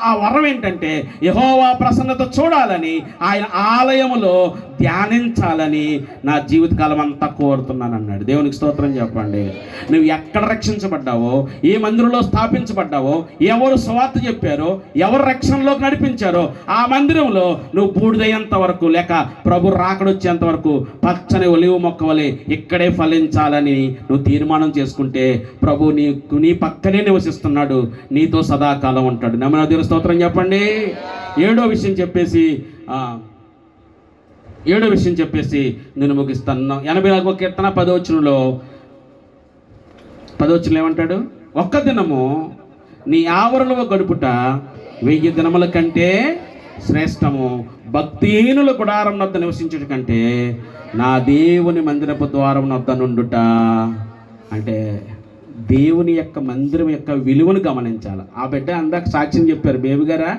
ఆ వరం ఏంటంటే యెహోవా ప్రసన్నత చూడాలని, ఆయన ఆలయములో ధ్యానించాలని నా జీవితకాలం అంతా కోరుతున్నాను అన్నాడు. దేవునికి స్తోత్రం చెప్పండి. నువ్వు ఎక్కడ రక్షించబడ్డావో, ఏ మందిరంలో స్థాపించబడ్డావో, ఎవరు సువార్త చెప్పారో, ఎవరు రక్షణలోకి నడిపించారో ఆ మందిరంలో నువ్వు బూడిదయ్యేంత వరకు, లేక ప్రభు రాకడొచ్చేంత వరకు పచ్చని ఒలివ మొక్క వలె ఇక్కడే ఫలించాలని నువ్వు తీర్మానం చేసుకుంటే ప్రభు నీ పక్కనే నివసిస్తున్నాడు, నీతో సదాకాలం ఉంటాడు. నమ్మన దేవుని స్తోత్రం చెప్పండి. ఏడో విషయం చెప్పేసి నేను ముగిస్తాను. 84వ కీర్తన 10వ వచనంలో ఏమంటాడు? ఒక్క దినము నీ ఆవరణలో గడుపుట 1000 దినముల కంటే శ్రేష్టము. భక్తిహీనుల గుడారం వద్ద నివసించుట కంటే నా దేవుని మందిరపు ద్వారం వద్ద నుండుట. అంటే దేవుని యొక్క మందిరం యొక్క విలువను గమనించాలి. ఆ బిడ్డ అందాక సాక్ష్యం చెప్పారు, బేబీ గారా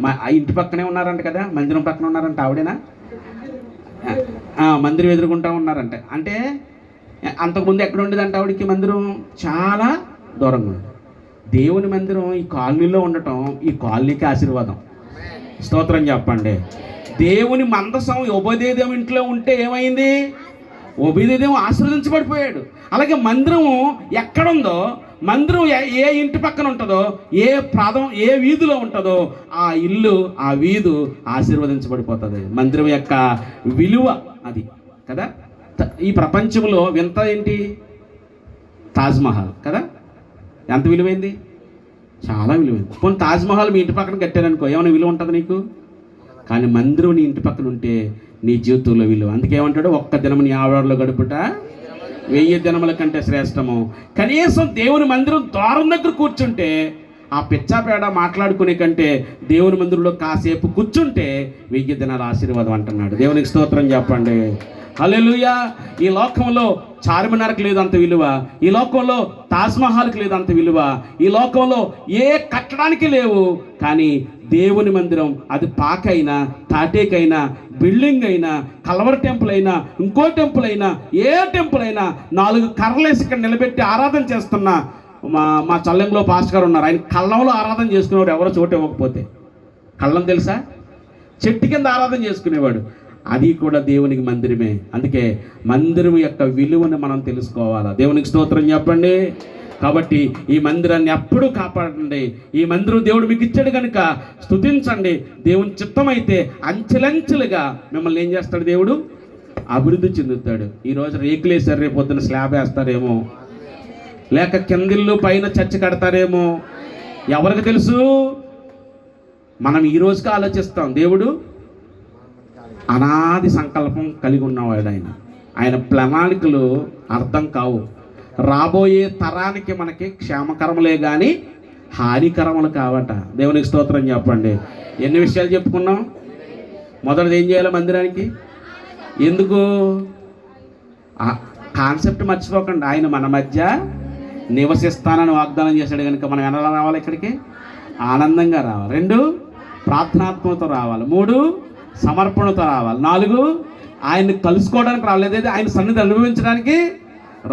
మా ఇంటి పక్కనే ఉన్నారంట కదా, మందిరం పక్కన ఉన్నారంట. ఆవిడేనా? మందిరం ఎదుర్కొంటా ఉన్నారంట. అంటే అంతకుముందు ఎక్కడ ఉండేదంట ఆవిడకి మందిరం? చాలా దూరంగా ఉంది. దేవుని మందిరం ఈ కాలనీలో ఉండటం ఈ కాలనీకి ఆశీర్వాదం. స్తోత్రం చెప్పండి. దేవుని మందసం ఓబేదేదోం ఇంట్లో ఉంటే ఏమైంది? ఓబేదేదోం ఆశీర్వదించబడిపోయాడు. అలాగే మందిరం ఎక్కడుందో, మందిరం ఏ ఇంటి పక్కన ఉంటుందో, ఏ వీధిలో ఉంటుందో ఆ ఇల్లు, ఆ వీధు ఆశీర్వదించబడిపోతుంది. మందిరం యొక్క విలువ అది కదా. ఈ ప్రపంచంలో వింత ఏంటి? తాజ్మహల్ కదా. ఎంత విలువైంది? చాలా విలువైంది. కొన్ని తాజ్మహల్ మీ ఇంటి పక్కన కట్టారనుకో, ఏమైనా విలువ ఉంటుంది నీకు? కానీ మందిరం నీ ఇంటి పక్కన ఉంటే నీ జీవితంలో విలువ. అందుకే ఏమంటాడు? ఒక్క దినం నీ ఆవరణలో గడుపుట 1000 దినముల కంటే శ్రేష్టము. కనీసం దేవుని మందిరం ద్వారం దగ్గర కూర్చుంటే ఆ పిచ్చాపేడ మాట్లాడుకునే కంటే దేవుని మందిరంలో కాసేపు కూర్చుంటే 1000 దినాల ఆశీర్వాదం అంటున్నాడు. దేవునికి స్తోత్రం చెప్పండి. హల్లెలూయా. ఈ లోకంలో చార్మినార్కి లేదు అంత విలువ, ఈ లోకంలో తాజ్మహల్కి లేదు అంత విలువ, ఈ లోకంలో ఏ కట్టడానికి లేవు. కానీ దేవుని మందిరం, అది పాకైనా, తాటేకైనా, బిల్డింగ్ అయినా, కల్వర్ టెంపుల్ అయినా, ఇంకో టెంపుల్ అయినా, ఏ టెంపుల్ అయినా 4 కర్రలేసి ఇక్కడ నిలబెట్టి ఆరాధన చేస్తున్న మా చల్లంలో పాస్టర్ గారు ఉన్నారు. ఆయన కళ్ళంలో ఆరాధన చేసుకునేవాడు, ఎవరో చోటు ఇవ్వకపోతే. కళ్ళం తెలుసా? చెట్టు కింద ఆరాధన చేసుకునేవాడు. అది కూడా దేవునికి మందిరమే. అందుకే మందిరం యొక్క విలువను మనం తెలుసుకోవాలా. దేవునికి స్తోత్రం చెప్పండి. కాబట్టి ఈ మందిరాన్ని ఎప్పుడూ కాపాడండి. ఈ మందిరం దేవుడు మీకు ఇచ్చాడు కనుక స్తుతించండి. దేవుని చిత్తమైతే అంచెలంచెలుగా మిమ్మల్ని ఏం చేస్తాడు? దేవుడు అభివృద్ధి చెందుతాడు. ఈరోజు రేకులు వేసారు, రేపు పొద్దున స్లాబ్ వేస్తారేమో, లేక కిందిళ్ళు పైన చర్చ కడతారేమో, ఎవరికి తెలుసు? మనం ఈ రోజుకి ఆలోచిస్తాం. దేవుడు అనాది సంకల్పం కలిగి ఉన్నవాడు. ఆయన ప్రణాళికలు అర్థం కావు. రాబోయే తరానికి మనకి క్షేమకరములే కానీ హానికరములు కావట. దేవునికి స్తోత్రం చెప్పండి. ఎన్ని విషయాలు చెప్పుకున్నాం? మొదటిది ఏం చేయాలి? మందిరానికి ఎందుకు? కాన్సెప్ట్ మర్చిపోకండి. ఆయన మన మధ్య నివసిస్తానని వాగ్దానం చేశాడు కనుక మనం ఎలా రావాలి? ఇక్కడికి ఆనందంగా రావాలి. 2 ప్రార్థనాత్మకతో రావాలి. 3 సమర్పణతో రావాలి. 4 ఆయన్ని కలుసుకోవడానికి రాలేదు, ఆయన సన్నిధి అనుభవించడానికి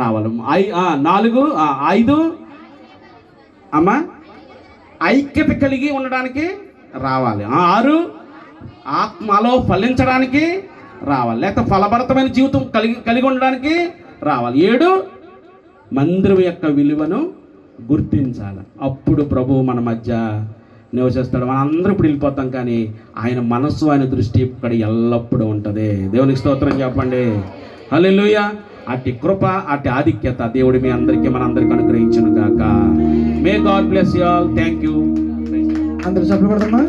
రావాలి. 5 అమ్మా ఐక్యత కలిగి ఉండడానికి రావాలి. 6 ఆత్మలో ఫలించడానికి రావాలి, లేకపోతే ఫలభరితమైన జీవితం కలిగి ఉండడానికి రావాలి. 7 మందిరం యొక్క విలువను గుర్తించాలి. అప్పుడు ప్రభువు మన మధ్య నివసిస్తాడు. మనందరూ ఇప్పుడు వెళ్ళిపోతాం, కానీ ఆయన మనస్సు, ఆయన దృష్టి ఇక్కడ ఎల్లప్పుడూ ఉంటుంది. దేవునికి స్తోత్రం చెప్పండి. హల్లెలూయా. అట్టి కృప, అట్టి ఆధిక్యత దేవుడు మీ అందరికీ, మనందరికీ అనుగ్రహించును గాక. May God bless you all. Thank you. అందరూ చప్పట్లు కొడదామా?